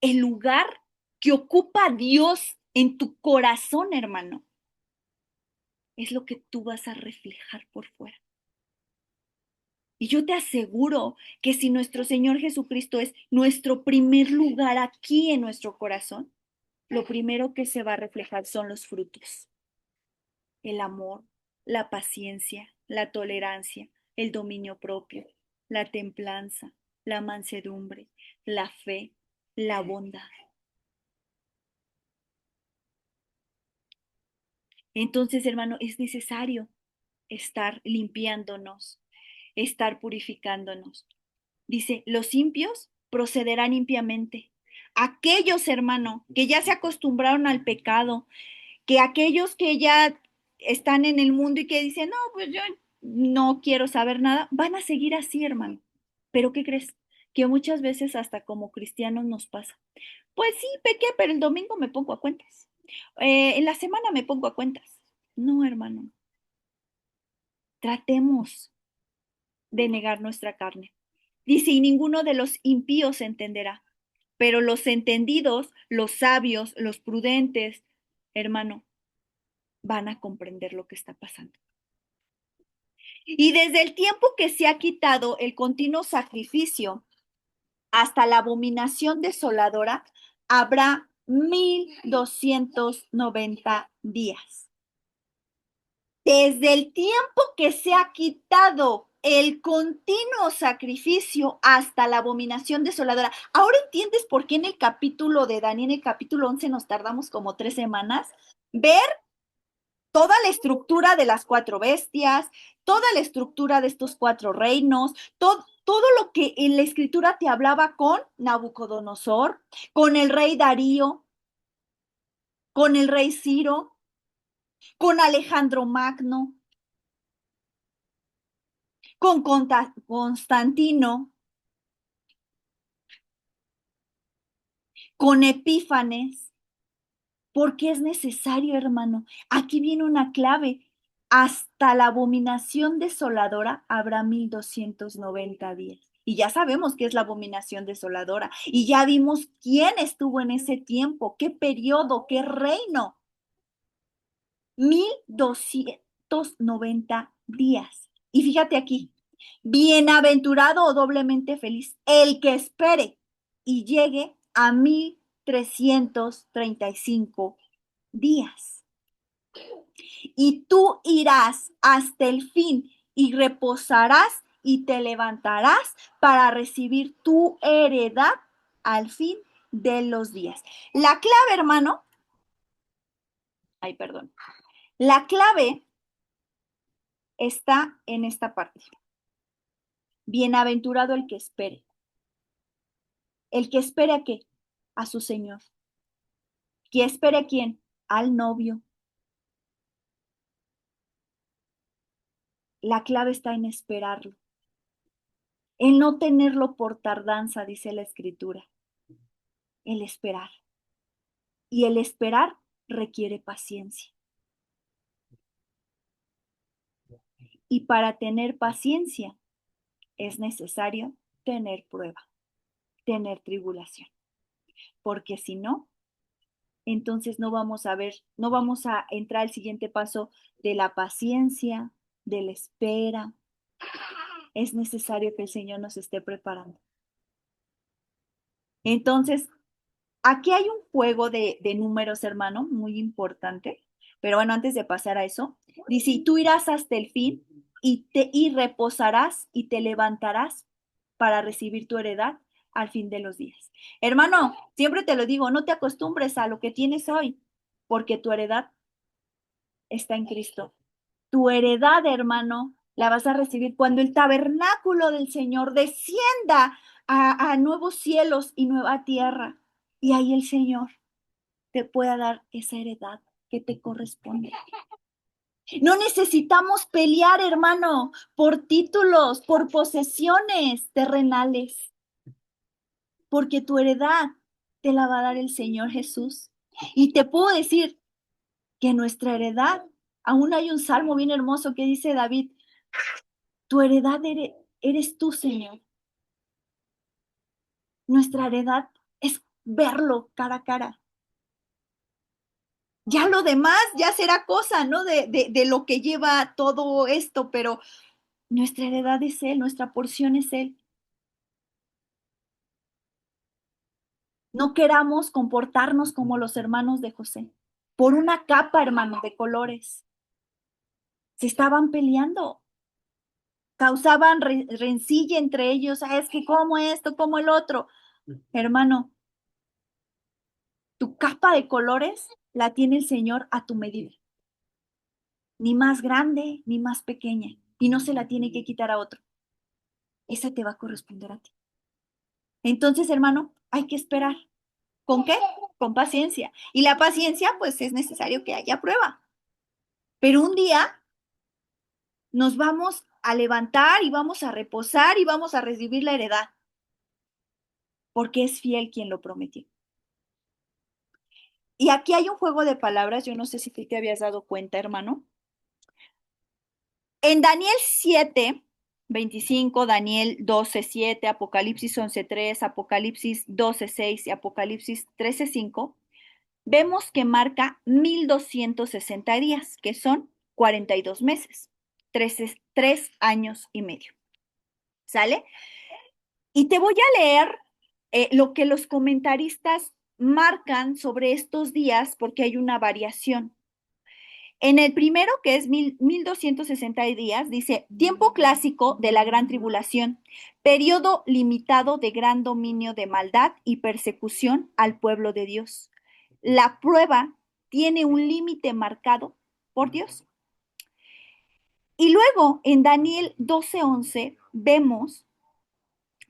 El lugar que ocupa Dios en tu corazón, hermano, es lo que tú vas a reflejar por fuera. Y yo te aseguro que si nuestro Señor Jesucristo es nuestro primer lugar aquí en nuestro corazón, lo primero que se va a reflejar son los frutos. El amor, la paciencia, la tolerancia, el dominio propio, la templanza, la mansedumbre, la fe, la bondad. Entonces, hermano, es necesario estar limpiándonos, estar purificándonos. Dice, los impios procederán impiamente. Aquellos, hermano, que ya se acostumbraron al pecado, que aquellos que ya están en el mundo y que dicen, no, pues yo no quiero saber nada, van a seguir así, hermano. Pero ¿qué crees? Que muchas veces hasta como cristianos nos pasa. Pues sí, pequé, pero el domingo me pongo a cuentas. En la semana me pongo a cuentas. No, hermano, tratemos de negar nuestra carne. Dice, y ninguno de los impíos entenderá, pero los entendidos, los sabios, los prudentes, hermano, van a comprender lo que está pasando. Y desde el tiempo que se ha quitado el continuo sacrificio hasta la abominación desoladora, habrá 1290 días. Desde el tiempo que se ha quitado el continuo sacrificio hasta la abominación desoladora. Ahora entiendes por qué en el capítulo de Daniel, en el capítulo 11, nos tardamos como 3 semanas. Ver toda la estructura de las cuatro bestias, toda la estructura de estos cuatro reinos, todo lo que en la escritura te hablaba con Nabucodonosor, con el rey Darío, con el rey Ciro, con Alejandro Magno, con Constantino, con Epífanes, porque es necesario, hermano. Aquí viene una clave. Hasta la abominación desoladora habrá 1290 días. Y ya sabemos qué es la abominación desoladora. Y ya vimos quién estuvo en ese tiempo, qué periodo, qué reino. 1290 días. Y fíjate aquí, bienaventurado o doblemente feliz el que espere y llegue a 1335 días. Y tú irás hasta el fin y reposarás y te levantarás para recibir tu heredad al fin de los días. La clave, hermano, ay, perdón, la clave está en esta parte. Bienaventurado el que espere. ¿El que espere a qué? A su Señor. ¿Que espere a quién? Al novio. La clave está en esperarlo, en no tenerlo por tardanza, dice la Escritura. El esperar. Y el esperar requiere paciencia. Y para tener paciencia es necesario tener prueba, tener tribulación. Porque si no, entonces no vamos a ver, no vamos a entrar al siguiente paso de la paciencia, de la espera. Es necesario que el Señor nos esté preparando. Entonces, aquí hay un juego de números, hermano, muy importante. Pero bueno, antes de pasar a eso, dice, y tú irás hasta el fin y reposarás y te levantarás para recibir tu heredad al fin de los días. Hermano, siempre te lo digo, no te acostumbres a lo que tienes hoy, porque tu heredad está en Cristo. Tu heredad, hermano, la vas a recibir cuando el tabernáculo del Señor descienda a nuevos cielos y nueva tierra. Y ahí el Señor te pueda dar esa heredad que te corresponde. No necesitamos pelear, hermano, por títulos, por posesiones terrenales, porque tu heredad te la va a dar el Señor Jesús. Y te puedo decir que nuestra heredad, aún hay un salmo bien hermoso que dice David, tu heredad eres tú, Señor. Nuestra heredad es verlo cara a cara. Ya lo demás ya será cosa, ¿no? De lo que lleva todo esto, pero nuestra heredad es Él, nuestra porción es Él. No queramos comportarnos como los hermanos de José, por una capa, hermano, de colores. Se estaban peleando, causaban rencilla entre ellos, es que como esto, como el otro. Hermano, tu capa de colores la tiene el Señor a tu medida, ni más grande ni más pequeña, y no se la tiene que quitar a otro. Esa te va a corresponder a ti. Entonces, hermano, hay que esperar. ¿Con qué? Con paciencia. Y la paciencia, pues es necesario que haya prueba. Pero un día nos vamos a levantar y vamos a reposar y vamos a recibir la heredad, porque es fiel quien lo prometió. Y aquí hay un juego de palabras, yo no sé si tú te habías dado cuenta, hermano. En Daniel 7:25, Daniel 12:7, Apocalipsis 11:3, Apocalipsis 12:6 y Apocalipsis 13:5, vemos que marca 1260 días, que son 42 meses, 3 años y medio. ¿Sale? Y te voy a leer lo que los comentaristas marcan sobre estos días porque hay una variación. En el primero, que es 1260 días, dice, tiempo clásico de la gran tribulación, periodo limitado de gran dominio de maldad y persecución al pueblo de Dios. La prueba tiene un límite marcado por Dios. Y luego en Daniel 12:11 vemos,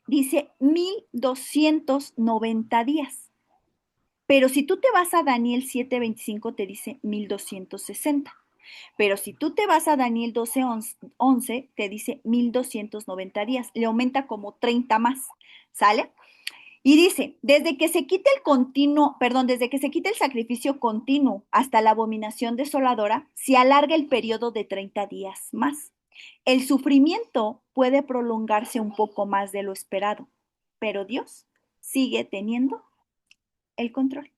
dice 1290 días. Pero si tú te vas a Daniel 7:25 te dice 1260. Pero si tú te vas a Daniel 12:11 te dice 1290 días. Le aumenta como 30 más. ¿Sale? Y dice, desde que se quite el continuo, perdón, desde que se quite el sacrificio continuo hasta la abominación desoladora, se alarga el periodo de 30 días más. El sufrimiento puede prolongarse un poco más de lo esperado, pero Dios sigue teniendo el control.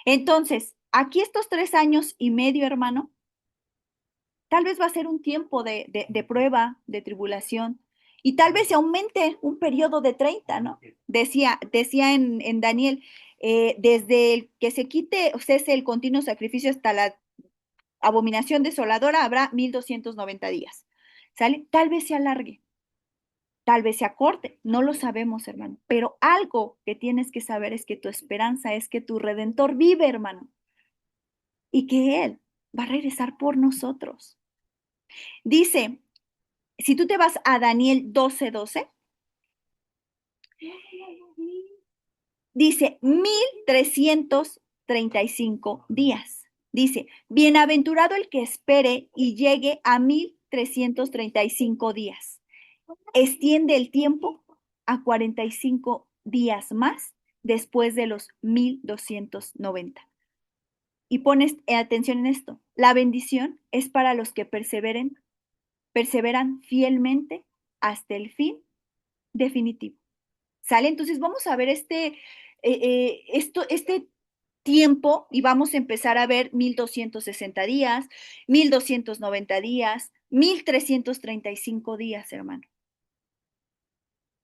Entonces, aquí estos 3 años y medio, hermano, tal vez va a ser un tiempo de prueba, de tribulación, y tal vez se aumente un periodo de 30, ¿no? Decía en Daniel, desde el que se quite o cese el continuo sacrificio hasta la abominación desoladora habrá 1290 días, ¿sale? Tal vez se alargue, tal vez se acorte, no lo sabemos, hermano, pero algo que tienes que saber es que tu esperanza es que tu Redentor vive, hermano, y que Él va a regresar por nosotros. Dice, si tú te vas a Daniel 12:12, dice 1335 días. Dice, bienaventurado el que espere y llegue a 1335 días. Extiende el tiempo a 45 días más después de los 1290. Y pones atención en esto. La bendición es para los que perseveran fielmente hasta el fin definitivo. ¿Sale? Entonces vamos a ver este tiempo y vamos a empezar a ver 1260 días, 1290 días, 1335 días, hermano.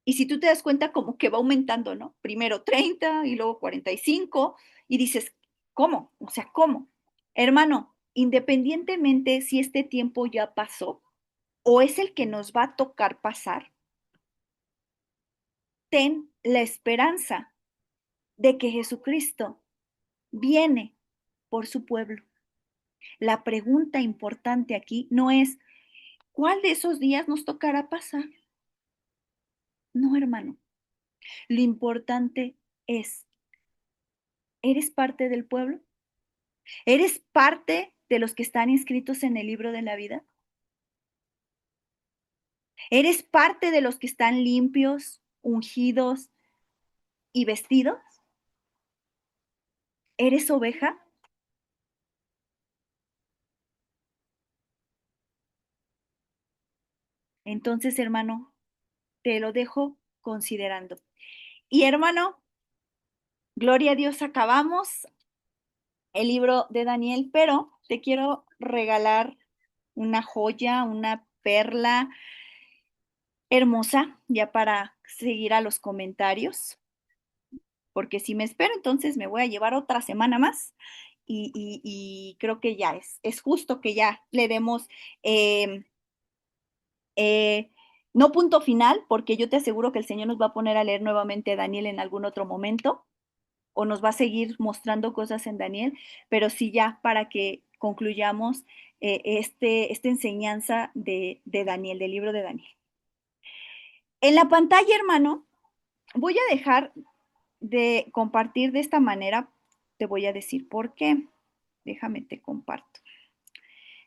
Y si tú te das cuenta, como que va aumentando, ¿no? Primero 30 y luego 45 y dices, ¿cómo? O sea, ¿cómo? Hermano, independientemente si este tiempo ya pasó o es el que nos va a tocar pasar, ten la esperanza de que Jesucristo viene por su pueblo. La pregunta importante aquí no es, ¿cuál de esos días nos tocará pasar? No, hermano. Lo importante es, ¿eres parte del pueblo? ¿Eres parte de los que están inscritos en el libro de la vida? ¿Eres parte de los que están limpios, ungidos y vestidos? ¿Eres oveja? Entonces, hermano, te lo dejo considerando. Y hermano, gloria a Dios, acabamos el libro de Daniel, pero te quiero regalar una joya, una perla hermosa, ya para seguir a los comentarios, porque si me espero, entonces me voy a llevar otra semana más y creo que ya es justo que ya le demos, eh, eh, no punto final, porque yo te aseguro que el Señor nos va a poner a leer nuevamente Daniel en algún otro momento o nos va a seguir mostrando cosas en Daniel, pero sí ya para que concluyamos esta enseñanza de Daniel, del libro de Daniel. En la pantalla, hermano, voy a dejar de compartir de esta manera, te voy a decir por qué. Déjame te comparto.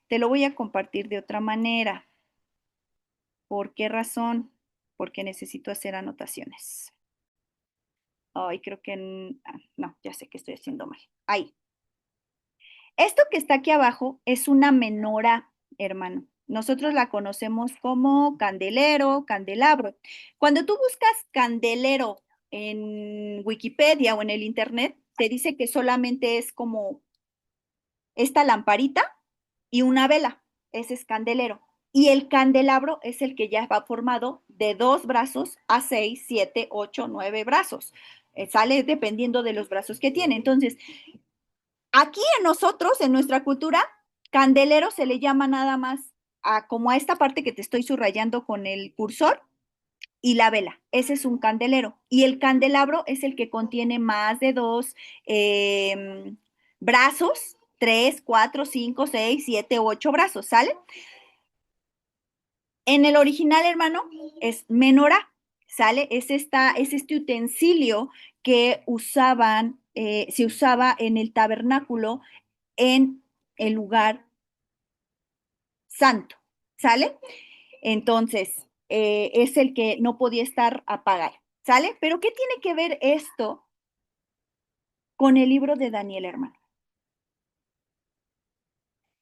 Te lo voy a compartir de otra manera. ¿Por qué razón? Porque necesito hacer anotaciones. Ay, creo que no, ya sé que estoy haciendo mal. Ahí. Esto que está aquí abajo es una menora, hermano. Nosotros la conocemos como candelero, candelabro. Cuando tú buscas candelero en Wikipedia o en el internet, te dice que solamente es como esta lamparita y una vela. Ese es candelero. Y el candelabro es el que ya va formado de 2 brazos a 6, 7, 8, 9 brazos. Sale dependiendo de los brazos que tiene. Entonces, aquí en nosotros, en nuestra cultura, candelero se le llama nada más a como a esta parte que te estoy subrayando con el cursor y la vela. Ese es un candelero. Y el candelabro es el que contiene más de 2 brazos, 3, 4, 5, 6, 7, 8 brazos, ¿sale? En el original, hermano, es menorá, ¿sale? Es este utensilio que se usaba en el tabernáculo en el lugar santo, ¿sale? Entonces, es el que no podía estar apagado. ¿Sale? Pero ¿qué tiene que ver esto con el libro de Daniel, hermano?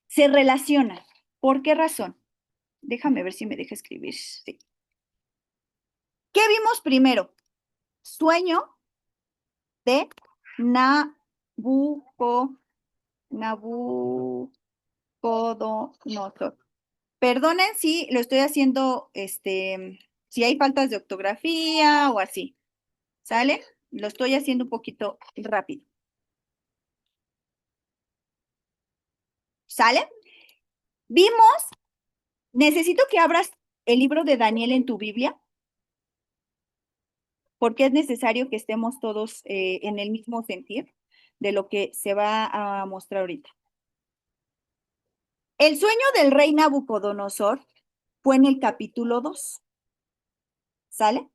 Se relaciona. ¿Por qué razón? Déjame ver si me deja escribir. Sí. ¿Qué vimos primero? Sueño de Nabuco, Nabucodonosor. Perdonen si lo estoy haciendo, si hay faltas de ortografía o así, ¿sale? Lo estoy haciendo un poquito rápido, ¿sale? Vimos, necesito que abras el libro de Daniel en tu Biblia, porque es necesario que estemos todos en el mismo sentir de lo que se va a mostrar ahorita. El sueño del rey Nabucodonosor fue en el capítulo 2, ¿sale?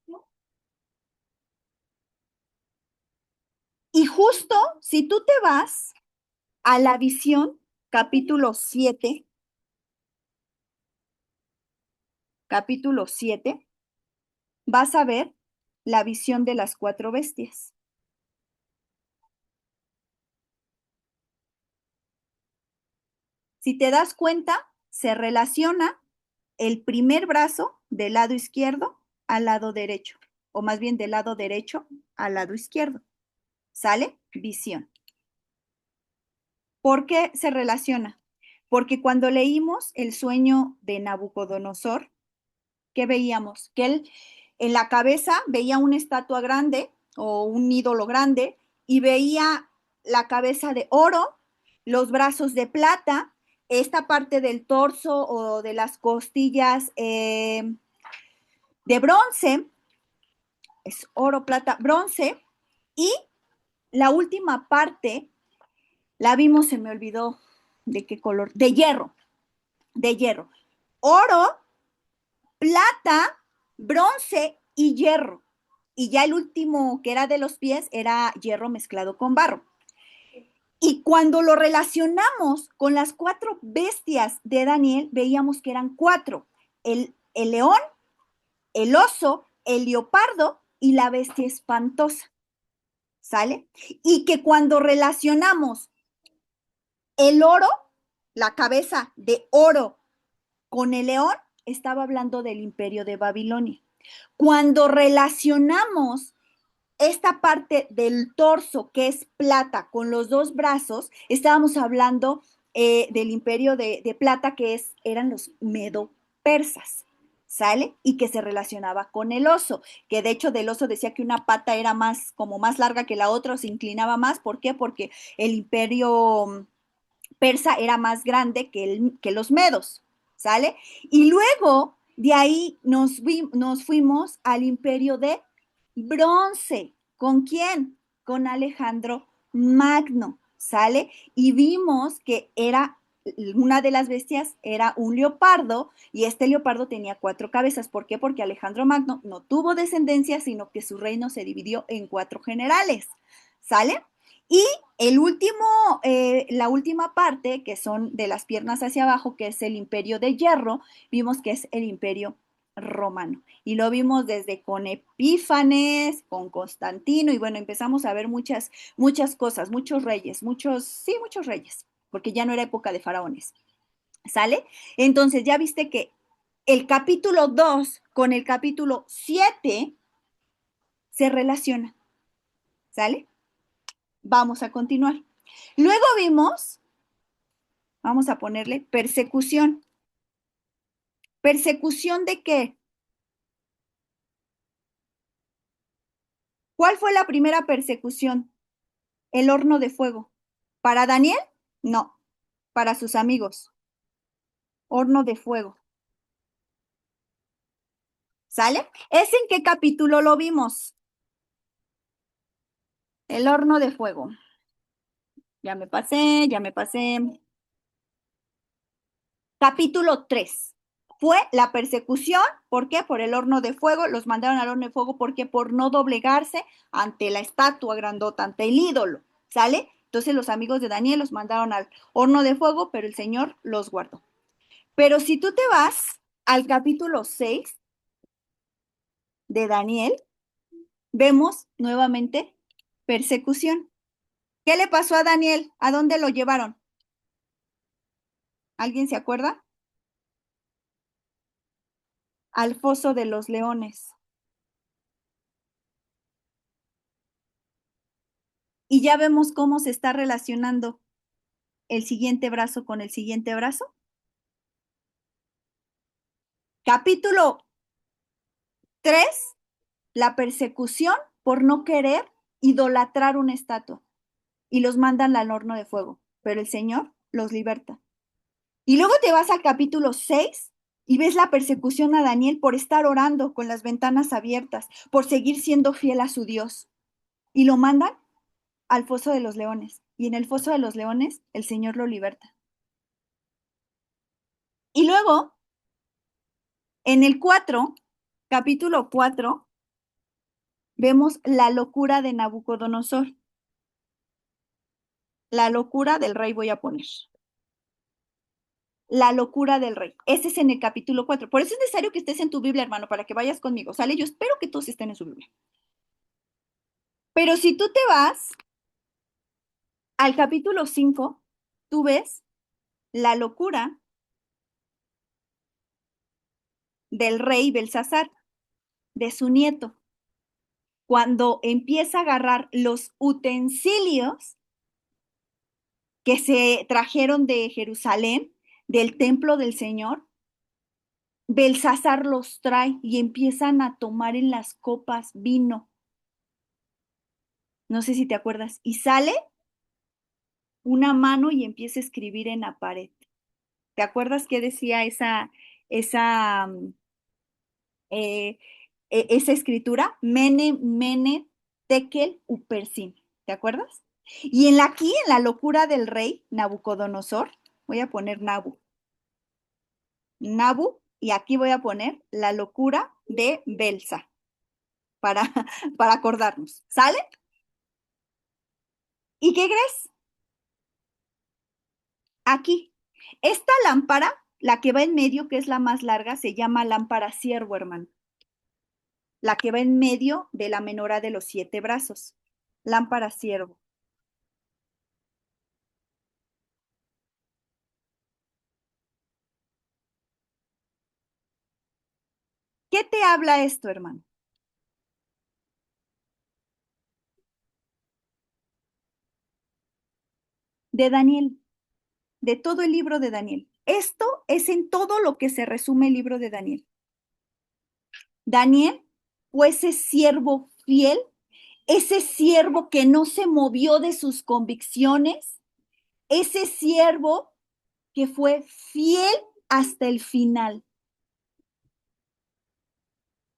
Y justo si tú te vas a la visión, capítulo 7, vas a ver la visión de las cuatro bestias. Si te das cuenta, se relaciona el primer brazo del lado izquierdo al lado derecho, o más bien del lado derecho al lado izquierdo. ¿Sale? Visión. ¿Por qué se relaciona? Porque cuando leímos el sueño de Nabucodonosor, ¿qué veíamos? Que él en la cabeza veía una estatua grande o un ídolo grande y veía la cabeza de oro, los brazos de plata, esta parte del torso o de las costillas de bronce, es oro, plata, bronce, y la última parte la vimos, se me olvidó de qué color, de hierro. Oro, plata, bronce y hierro. Y ya el último que era de los pies era hierro mezclado con barro. Y cuando lo relacionamos con las cuatro bestias de Daniel, veíamos que eran cuatro. El león, el oso, el leopardo y la bestia espantosa. ¿Sale? Y que cuando relacionamos el oro, la cabeza de oro con el león, estaba hablando del imperio de Babilonia. Cuando relacionamos esta parte del torso que es plata con los dos brazos, estábamos hablando del imperio de plata que eran los medo-persas, ¿sale? Y que se relacionaba con el oso, que de hecho del oso decía que una pata era más, como más larga que la otra, o se inclinaba más. ¿Por qué? Porque el imperio persa era más grande que los medos, ¿sale? Y luego de ahí nos fuimos al imperio de bronce. ¿Con quién? Con Alejandro Magno, ¿sale? Y vimos que era una de las bestias era un leopardo y este leopardo tenía cuatro cabezas. ¿Por qué? Porque Alejandro Magno no tuvo descendencia, sino que su reino se dividió en cuatro generales, ¿sale? Y el último, la última parte, que son de las piernas hacia abajo, que es el imperio de hierro, vimos que es el imperio romano. Y lo vimos desde con Epífanes, con Constantino, y bueno, empezamos a ver muchas cosas, muchos reyes, porque ya no era época de faraones. ¿Sale? Entonces, ya viste que el capítulo 2 con el capítulo 7 se relaciona. ¿Sale? Vamos a continuar. Luego vimos, vamos a ponerle persecución. ¿Persecución de qué? ¿Cuál fue la primera persecución? El horno de fuego. ¿Para Daniel? No, para sus amigos. Horno de fuego. ¿Sale? ¿Es en qué capítulo lo vimos? El horno de fuego. Ya me pasé. Capítulo 3. Fue la persecución, ¿por qué? Por el horno de fuego, los mandaron al horno de fuego, ¿por qué? Por no doblegarse ante la estatua grandota, ante el ídolo, ¿sale? Entonces los amigos de Daniel los mandaron al horno de fuego, pero el Señor los guardó. Pero si tú te vas al capítulo 6 de Daniel, vemos nuevamente persecución. ¿Qué le pasó a Daniel? ¿A dónde lo llevaron? ¿Alguien se acuerda? Al foso de los leones. Y ya vemos cómo se está relacionando el siguiente brazo con el siguiente brazo. Capítulo 3, la persecución por no querer idolatrar una estatua. Y los mandan al horno de fuego, pero el Señor los liberta. Y luego te vas al capítulo 6 y ves la persecución a Daniel por estar orando con las ventanas abiertas, por seguir siendo fiel a su Dios. Y lo mandan al foso de los leones. Y en el foso de los leones el Señor lo liberta. Y luego, en el 4, capítulo 4, vemos la locura de Nabucodonosor. La locura del rey voy a poner. La locura del rey. Ese es en el capítulo 4. Por eso es necesario que estés en tu Biblia, hermano, para que vayas conmigo. ¿Sale? Yo espero que todos estén en su Biblia. Pero si tú te vas al capítulo 5, tú ves la locura del rey Belsasar, de su nieto, cuando empieza a agarrar los utensilios que se trajeron de Jerusalén, del templo del Señor. Belsasar los trae y empiezan a tomar en las copas vino. No sé si te acuerdas. Y sale una mano y empieza a escribir en la pared. ¿Te acuerdas qué decía esa, eh, esa escritura? Mene, mene, tekel, upersin. ¿Te acuerdas? Y aquí, en la locura del rey Nabucodonosor, voy a poner Nabu, y aquí voy a poner la locura de Belsa, para, para acordarnos. ¿Sale? ¿Y qué crees? Aquí, esta lámpara, la que va en medio, que es la más larga, se llama lámpara siervo, hermano. La que va en medio de la menorá de los 7 brazos. Lámpara siervo. ¿Qué te habla esto, hermano? De Daniel, de todo el libro de Daniel. Esto es en todo lo que se resume el libro de Daniel. Daniel fue ese siervo fiel, ese siervo que no se movió de sus convicciones, ese siervo que fue fiel hasta el final.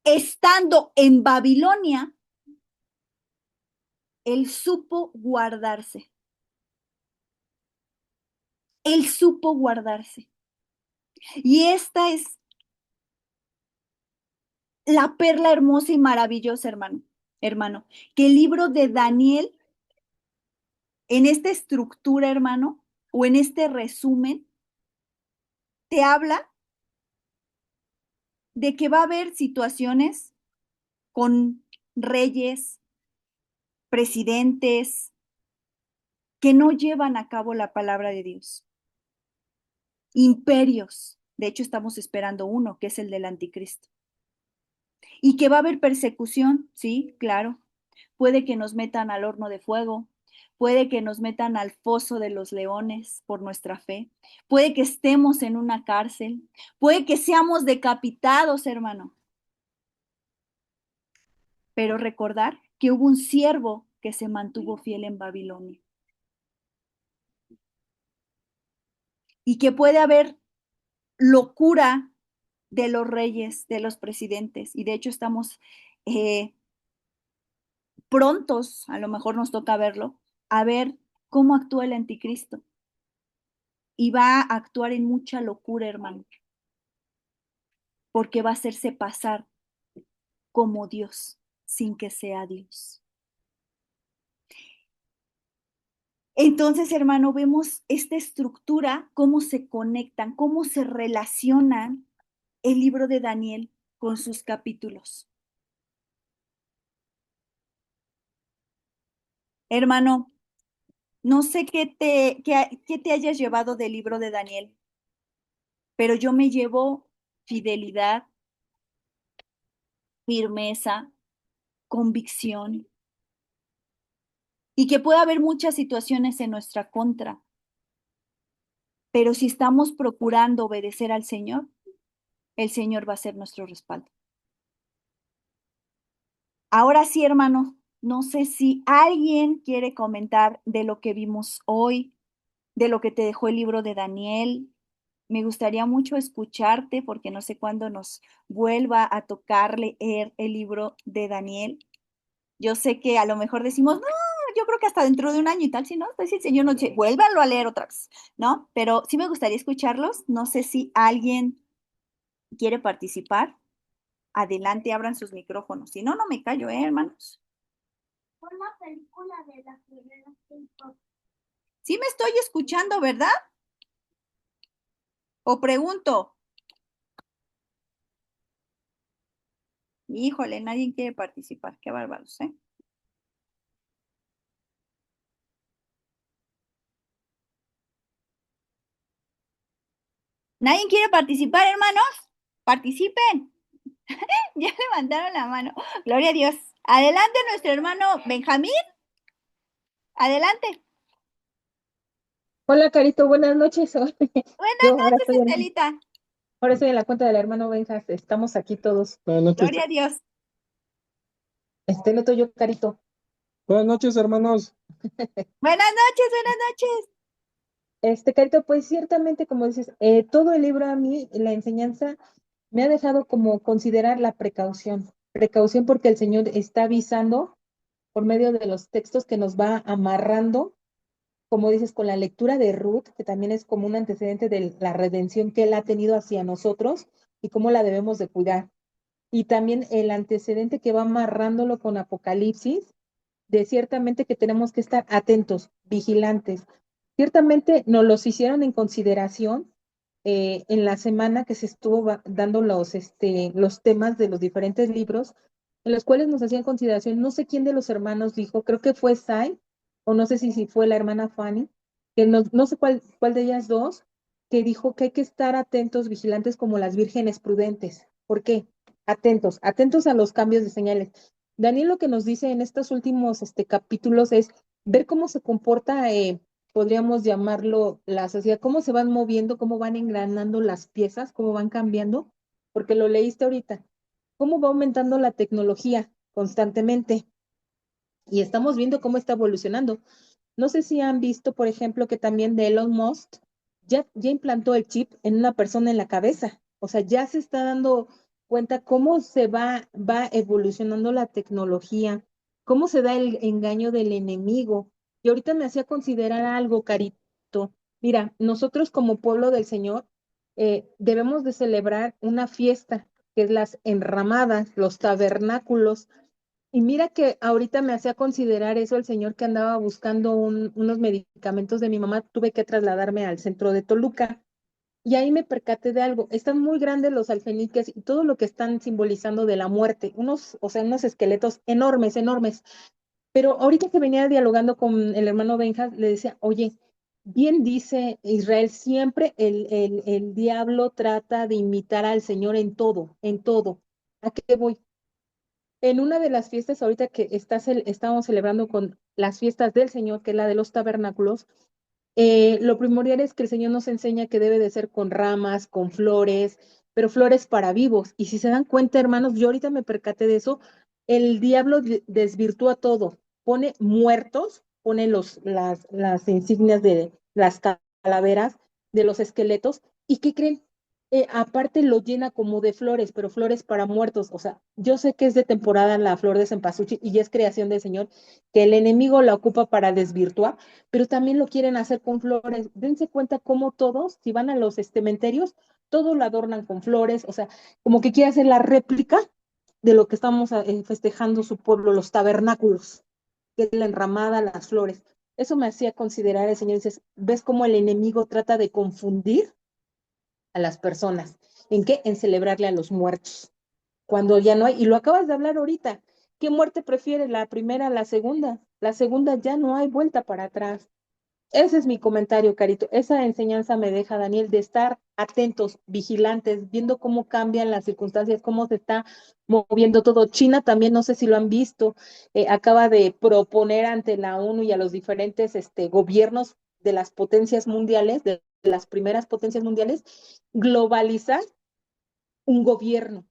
Estando en Babilonia, él supo guardarse. Él supo guardarse. Y esta es la perla hermosa y maravillosa, hermano, que el libro de Daniel, en esta estructura, hermano, o en este resumen, te habla de que va a haber situaciones con reyes, presidentes, que no llevan a cabo la palabra de Dios. Imperios. De hecho, estamos esperando uno, que es el del anticristo. Y que va a haber persecución, sí, claro. Puede que nos metan al horno de fuego, puede que nos metan al foso de los leones por nuestra fe, puede que estemos en una cárcel, puede que seamos decapitados, hermano. Pero recordar que hubo un siervo que se mantuvo fiel en Babilonia y que puede haber locura de los reyes, de los presidentes, y de hecho estamos prontos, a lo mejor nos toca verlo, a ver cómo actúa el anticristo. Y va a actuar en mucha locura, hermano, porque va a hacerse pasar como Dios, sin que sea Dios. Entonces, hermano, vemos esta estructura, cómo se conectan, cómo se relacionan el libro de Daniel con sus capítulos. Hermano, no sé qué te hayas llevado del libro de Daniel, pero yo me llevo fidelidad, firmeza, convicción y que puede haber muchas situaciones en nuestra contra, pero si estamos procurando obedecer al Señor, el Señor va a ser nuestro respaldo. Ahora sí, hermano, no sé si alguien quiere comentar de lo que vimos hoy, de lo que te dejó el libro de Daniel. Me gustaría mucho escucharte porque no sé cuándo nos vuelva a tocar leer el libro de Daniel. Yo sé que a lo mejor decimos, no, yo creo que hasta dentro de un año y tal, si no, pues si el Señor nos dice, vuélvanlo a leer otra vez, ¿no? Pero sí me gustaría escucharlos. No sé si alguien quiere participar. Adelante, abran sus micrófonos. Si no, no me callo, hermanos. Por la película de las primeras cinco. Sí me estoy escuchando, ¿verdad? O pregunto, híjole, nadie quiere participar. Qué bárbaros, ¿eh? ¿Nadie quiere participar, hermanos? Participen. Ya levantaron la mano. Gloria a Dios. Adelante nuestro hermano Benjamín. Adelante. Hola, Carito, buenas noches. Buenas Yo noches, Estelita. ahora estoy en la cuenta del hermano Benjas. Estamos aquí todos. Buenas noches. Gloria a Dios. Noto yo, Carito. Buenas noches, hermanos. Buenas noches, buenas noches. Carito, pues ciertamente, como dices, todo el libro a mí, la enseñanza, me ha dejado como considerar la precaución. Precaución porque el Señor está avisando por medio de los textos que nos va amarrando, como dices, con la lectura de Ruth, que también es como un antecedente de la redención que Él ha tenido hacia nosotros y cómo la debemos de cuidar. Y también el antecedente que va amarrándolo con Apocalipsis, de ciertamente que tenemos que estar atentos, vigilantes. Ciertamente nos los hicieron en consideración en la semana que se estuvo dando los temas de los diferentes libros, en los cuales nos hacían consideración. No sé quién de los hermanos dijo, creo que fue Sai, o no sé si fue la hermana Fanny, que no sé cuál de ellas dos, que dijo que hay que estar atentos, vigilantes como las vírgenes prudentes. ¿Por qué? Atentos, atentos a los cambios de señales. Daniel lo que nos dice en estos últimos capítulos es ver cómo se comporta, podríamos llamarlo, la sociedad, cómo se van moviendo, cómo van engranando las piezas, cómo van cambiando, porque lo leíste ahorita, cómo va aumentando la tecnología constantemente y estamos viendo cómo está evolucionando. No sé si han visto, por ejemplo, que también de Elon Musk ya implantó el chip en una persona en la cabeza. O sea, ya se está dando cuenta cómo va evolucionando la tecnología, cómo se da el engaño del enemigo. Y ahorita me hacía considerar algo, Carito. Mira, nosotros como pueblo del Señor debemos de celebrar una fiesta, que es las enramadas, los tabernáculos. Y mira que ahorita me hacía considerar eso el señor que andaba buscando unos medicamentos de mi mamá. Tuve que trasladarme al centro de Toluca y ahí me percaté de algo. Están muy grandes los alfeniques y todo lo que están simbolizando de la muerte. O sea, unos esqueletos enormes, enormes. Pero ahorita que venía dialogando con el hermano Benja, le decía, oye, bien dice Israel, siempre el diablo trata de imitar al Señor en todo, en todo. ¿A qué voy? En una de las fiestas ahorita que estábamos celebrando con las fiestas del Señor, que es la de los tabernáculos, lo primordial es que el Señor nos enseña que debe de ser con ramas, con flores, pero flores para vivos. Y si se dan cuenta, hermanos, yo ahorita me percaté de eso, el diablo desvirtúa todo, pone muertos, pone las insignias de las calaveras, de los esqueletos, ¿y qué creen? Aparte lo llena como de flores, pero flores para muertos. O sea, yo sé que es de temporada la flor de cempasúchil y es creación del Señor, que el enemigo la ocupa para desvirtuar, pero también lo quieren hacer con flores. Dense cuenta cómo todos, si van a los cementerios, todo lo adornan con flores, o sea, como que quiere hacer la réplica de lo que estamos festejando su pueblo, los tabernáculos, que es la enramada, las flores. Eso me hacía considerar el Señor, dices, ¿ves cómo el enemigo trata de confundir a las personas? ¿En qué? En celebrarle a los muertos, cuando ya no hay, y lo acabas de hablar ahorita, ¿qué muerte prefieres, la primera, la segunda? La segunda ya no hay vuelta para atrás. Ese es mi comentario, Carito. Esa enseñanza me deja, Daniel, de estar atentos, vigilantes, viendo cómo cambian las circunstancias, cómo se está moviendo todo. China también, no sé si lo han visto, acaba de proponer ante la ONU y a los diferentes gobiernos de las potencias mundiales, de las primeras potencias mundiales, globalizar un gobierno.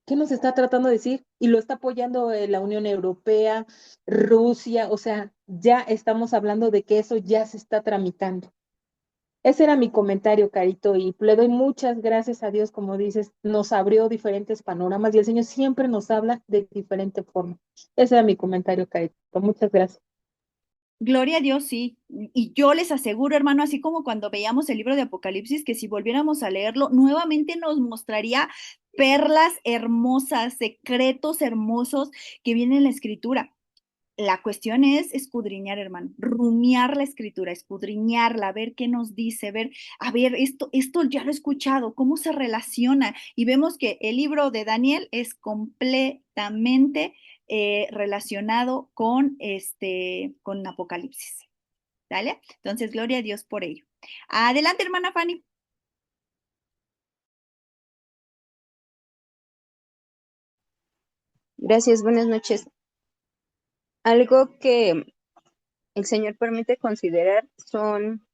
¿Qué nos está tratando de decir? Y lo está apoyando la Unión Europea, Rusia, o sea, ya estamos hablando de que eso ya se está tramitando. Ese era mi comentario, Carito, y le doy muchas gracias a Dios, como dices, nos abrió diferentes panoramas y el Señor siempre nos habla de diferente forma. Ese era mi comentario, Carito. Muchas gracias. Gloria a Dios, sí. Y yo les aseguro, hermano, así como cuando veíamos el libro de Apocalipsis, que si volviéramos a leerlo, nuevamente nos mostraría perlas hermosas, secretos hermosos que vienen en la escritura. La cuestión es escudriñar, hermano, rumiar la escritura, escudriñarla, ver qué nos dice, ver, a ver, esto ya lo he escuchado, cómo se relaciona. Y vemos que el libro de Daniel es completamente relacionado con Apocalipsis. ¿Vale? Entonces, gloria a Dios por ello. Adelante, hermana Fanny. Gracias, buenas noches. Algo que el Señor permite considerar son,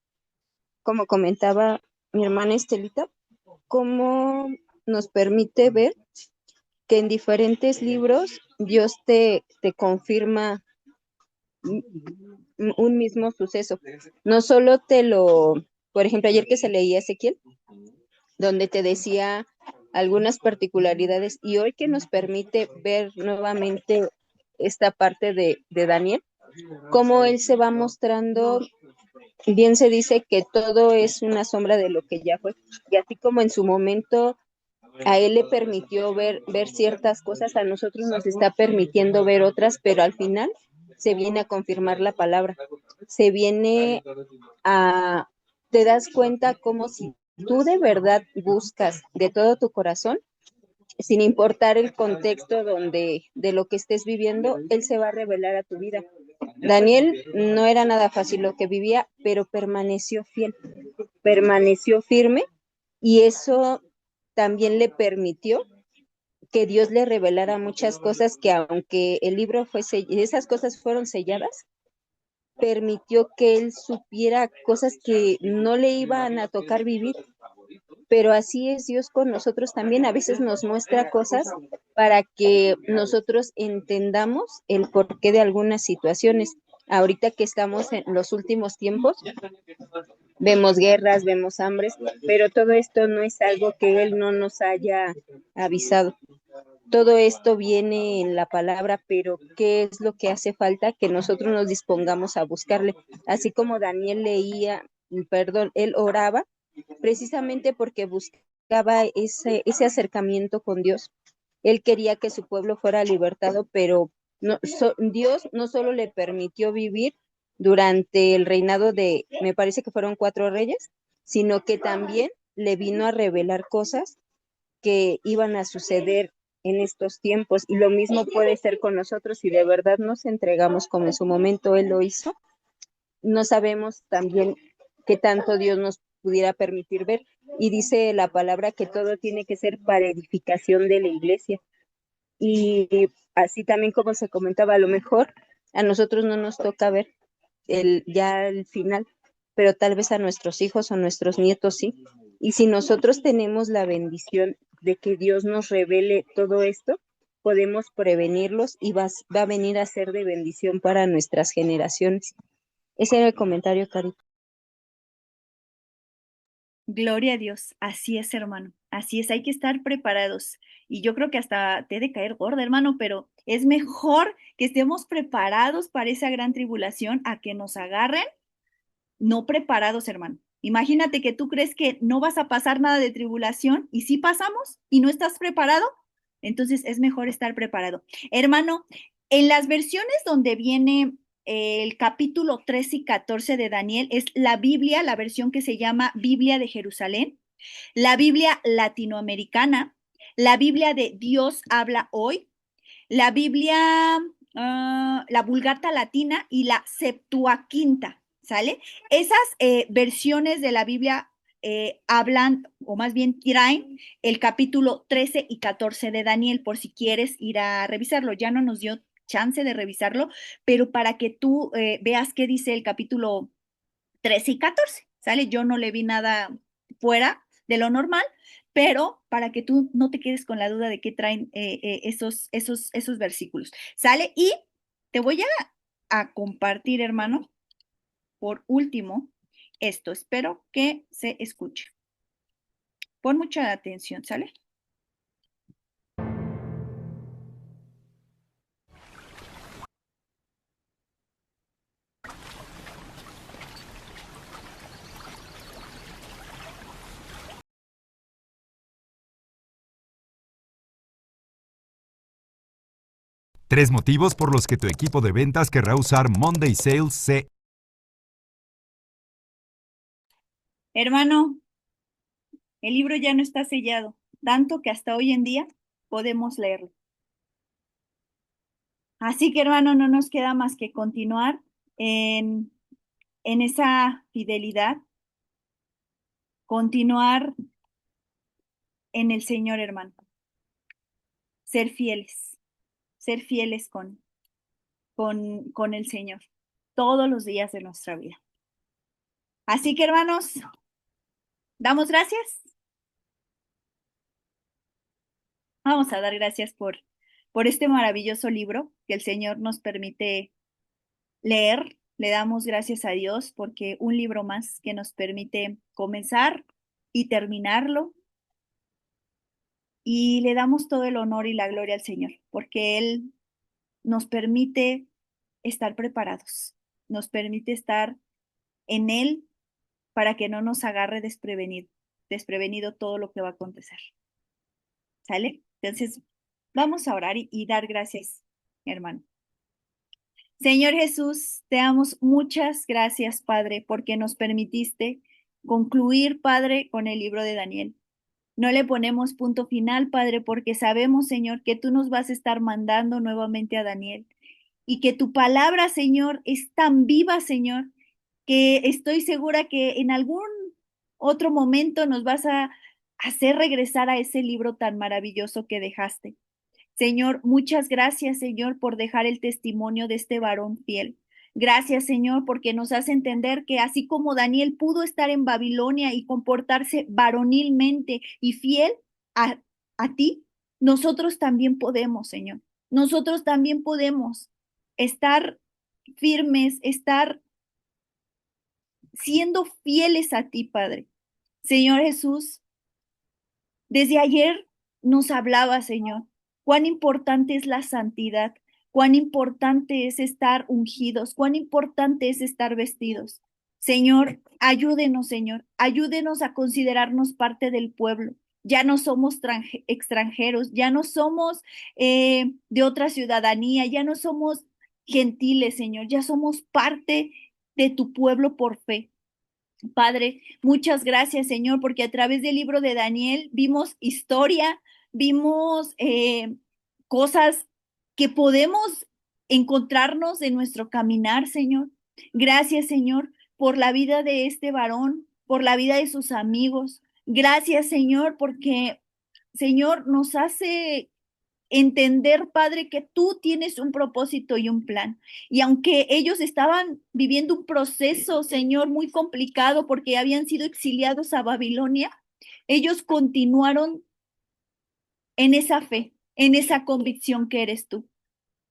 como comentaba mi hermana Estelita, cómo nos permite ver que en diferentes libros Dios te confirma un mismo suceso. No solo por ejemplo, ayer que se leía Ezequiel, donde te decía algunas particularidades, y hoy que nos permite ver nuevamente esta parte de Daniel, cómo él se va mostrando. Bien se dice que todo es una sombra de lo que ya fue, y así como en su momento a él le permitió ver ciertas cosas, a nosotros nos está permitiendo ver otras, pero al final se viene a confirmar la palabra, se viene a, te das cuenta como si tú de verdad buscas de todo tu corazón, sin importar el contexto de lo que estés viviendo, él se va a revelar a tu vida. Daniel no era nada fácil lo que vivía, pero permaneció fiel, permaneció firme, y eso también le permitió que Dios le revelara muchas cosas que, aunque el libro esas cosas fueron selladas, permitió que él supiera cosas que no le iban a tocar vivir. Pero así es Dios con nosotros también. A veces nos muestra cosas para que nosotros entendamos el porqué de algunas situaciones. Ahorita que estamos en los últimos tiempos, vemos guerras, vemos hambres, pero todo esto no es algo que Él no nos haya avisado. Todo esto viene en la palabra, pero ¿qué es lo que hace falta? Que nosotros nos dispongamos a buscarle. Así como Daniel él oraba precisamente porque buscaba ese acercamiento con Dios. Él quería que su pueblo fuera libertado, pero Dios no solo le permitió vivir durante el reinado me parece que fueron 4 reyes, sino que también le vino a revelar cosas que iban a suceder en estos tiempos. Y lo mismo puede ser con nosotros si de verdad nos entregamos como en su momento Él lo hizo. No sabemos también qué tanto Dios nos pudiera permitir ver. Y dice la palabra que todo tiene que ser para edificación de la iglesia. Y así también como se comentaba, a lo mejor a nosotros no nos toca ver ya el final, pero tal vez a nuestros hijos o nuestros nietos sí. Y si nosotros tenemos la bendición de que Dios nos revele todo esto, podemos prevenirlos y va a venir a ser de bendición para nuestras generaciones. Ese era el comentario, Cari. Gloria a Dios, así es, hermano, así es, hay que estar preparados. Y yo creo que hasta te he de caer gorda, hermano, pero es mejor que estemos preparados para esa gran tribulación a que nos agarren no preparados, hermano. Imagínate que tú crees que no vas a pasar nada de tribulación y si pasamos y no estás preparado, entonces es mejor estar preparado. Hermano, en las versiones donde viene el capítulo 13 y 14 de Daniel es la Biblia, la versión que se llama Biblia de Jerusalén, la Biblia latinoamericana, la Biblia de Dios habla hoy, la Biblia la Vulgata Latina y la Septuaginta, ¿sale? Esas versiones de la Biblia hablan, o más bien traen, el capítulo 13 y 14 de Daniel, por si quieres ir a revisarlo. Ya no nos dio chance de revisarlo, pero para que tú veas qué dice el capítulo 13 y 14, ¿sale? Yo no le vi nada fuera de lo normal, pero para que tú no te quedes con la duda de qué traen esos versículos, ¿sale? Y te voy a compartir, hermano, por último, esto. Espero que se escuche. Pon mucha atención, ¿sale? Tres motivos por los que tu equipo de ventas querrá usar Monday Sales C. Hermano, el libro ya no está sellado, tanto que hasta hoy en día podemos leerlo. Así que, hermano, no nos queda más que continuar en esa fidelidad, continuar en el Señor, hermano. Ser fieles con el Señor todos los días de nuestra vida. Así que, hermanos, damos gracias. Vamos a dar gracias por este maravilloso libro que el Señor nos permite leer. Le damos gracias a Dios porque un libro más que nos permite comenzar y terminarlo. Y le damos todo el honor y la gloria al Señor porque Él nos permite estar preparados, nos permite estar en Él para que no nos agarre desprevenido todo lo que va a acontecer. ¿Sale? Entonces, vamos a orar y dar gracias, hermano. Señor Jesús, te damos muchas gracias, Padre, porque nos permitiste concluir, Padre, con el libro de Daniel. No le ponemos punto final, Padre, porque sabemos, Señor, que tú nos vas a estar mandando nuevamente a Daniel y que tu palabra, Señor, es tan viva, Señor, que estoy segura que en algún otro momento nos vas a hacer regresar a ese libro tan maravilloso que dejaste. Señor, muchas gracias, Señor, por dejar el testimonio de este varón fiel. Gracias, Señor, porque nos hace entender que así como Daniel pudo estar en Babilonia y comportarse varonilmente y fiel a, a ti, nosotros también podemos, Señor. Nosotros también podemos estar firmes, estar siendo fieles a ti, Padre. Señor Jesús, desde ayer nos hablaba, Señor, cuán importante es la santidad, cuán importante es estar ungidos, cuán importante es estar vestidos. Señor, ayúdenos, Señor, ayúdenos a considerarnos parte del pueblo. Ya no somos extranjeros, ya no somos de otra ciudadanía, ya no somos gentiles, Señor, ya somos parte de tu pueblo por fe. Padre, muchas gracias, Señor, porque a través del libro de Daniel vimos historia, vimos cosas que podemos encontrarnos en nuestro caminar, Señor. Gracias, Señor, por la vida de este varón, por la vida de sus amigos. Gracias, Señor, porque, Señor, nos hace entender, Padre, que tú tienes un propósito y un plan. Y aunque ellos estaban viviendo un proceso, Señor, muy complicado porque habían sido exiliados a Babilonia, ellos continuaron en esa fe, en esa convicción que eres tú.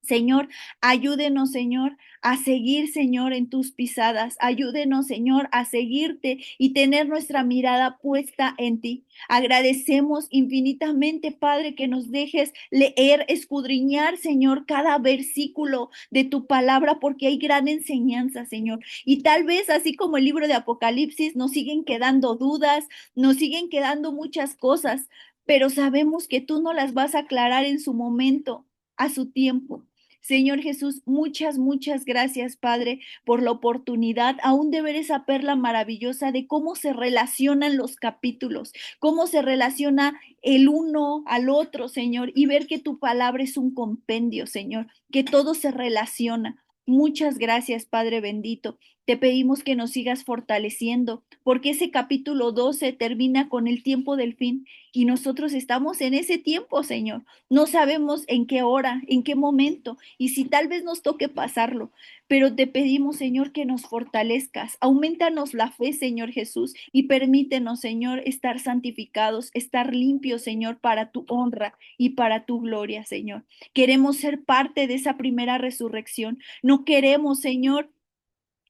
Señor, ayúdenos, Señor, a seguir, Señor, en tus pisadas. Ayúdenos, Señor, a seguirte y tener nuestra mirada puesta en ti. Agradecemos infinitamente, Padre, que nos dejes leer, escudriñar, Señor, cada versículo de tu palabra, porque hay gran enseñanza, Señor. Y tal vez, así como el libro de Apocalipsis, nos siguen quedando dudas, nos siguen quedando muchas cosas, pero sabemos que tú no las vas a aclarar en su momento, a su tiempo. Señor Jesús, muchas, muchas gracias, Padre, por la oportunidad aún de ver esa perla maravillosa de cómo se relacionan los capítulos, cómo se relaciona el uno al otro, Señor, y ver que tu palabra es un compendio, Señor, que todo se relaciona. Muchas gracias, Padre bendito. Te pedimos que nos sigas fortaleciendo, porque ese capítulo 12 termina con el tiempo del fin y nosotros estamos en ese tiempo, Señor. No sabemos en qué hora, en qué momento y si tal vez nos toque pasarlo, pero te pedimos, Señor, que nos fortalezcas. Aumentanos la fe, Señor Jesús, y permítenos, Señor, estar santificados, estar limpios, Señor, para tu honra y para tu gloria, Señor. Queremos ser parte de esa primera resurrección. No queremos, Señor,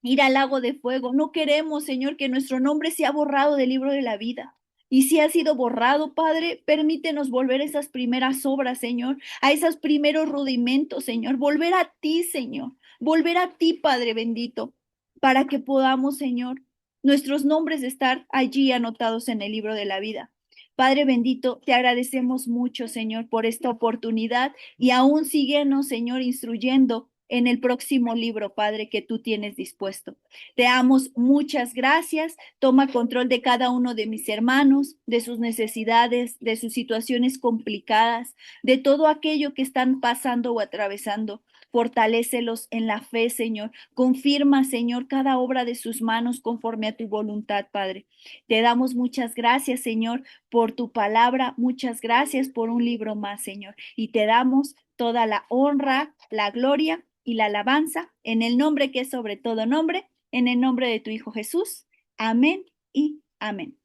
ir al lago de fuego. No queremos, Señor, que nuestro nombre sea borrado del libro de la vida. Y si ha sido borrado, Padre, permítenos volver a esas primeras obras, Señor, a esos primeros rudimentos, Señor, volver a ti, Señor, volver a ti, Padre bendito, para que podamos, Señor, nuestros nombres estar allí anotados en el libro de la vida. Padre bendito, te agradecemos mucho, Señor, por esta oportunidad y aún síguenos, Señor, instruyendo en el próximo libro, Padre, que tú tienes dispuesto. Te damos muchas gracias. Toma control de cada uno de mis hermanos, de sus necesidades, de sus situaciones complicadas, de todo aquello que están pasando o atravesando. Fortalécelos en la fe, Señor. Confirma, Señor, cada obra de sus manos conforme a tu voluntad, Padre. Te damos muchas gracias, Señor, por tu palabra. Muchas gracias por un libro más, Señor. Y te damos toda la honra, la gloria y la alabanza en el nombre que es sobre todo nombre, en el nombre de tu Hijo Jesús. Amén y amén.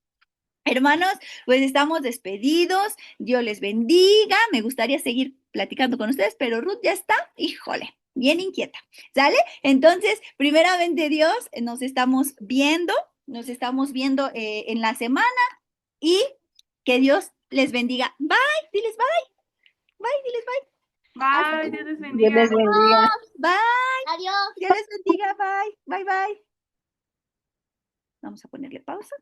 Hermanos, pues estamos despedidos. Dios les bendiga. Me gustaría seguir platicando con ustedes, pero Ruth ya está, híjole, bien inquieta. ¿Sale? Entonces, primeramente Dios, nos estamos viendo en la semana y que Dios les bendiga. Bye, diles bye, bye, diles bye. Bye, Dios les Dios bendiga. les bendiga. Bye. Adiós. Dios les bendiga. Bye. Bye, bye. Vamos a ponerle pausa.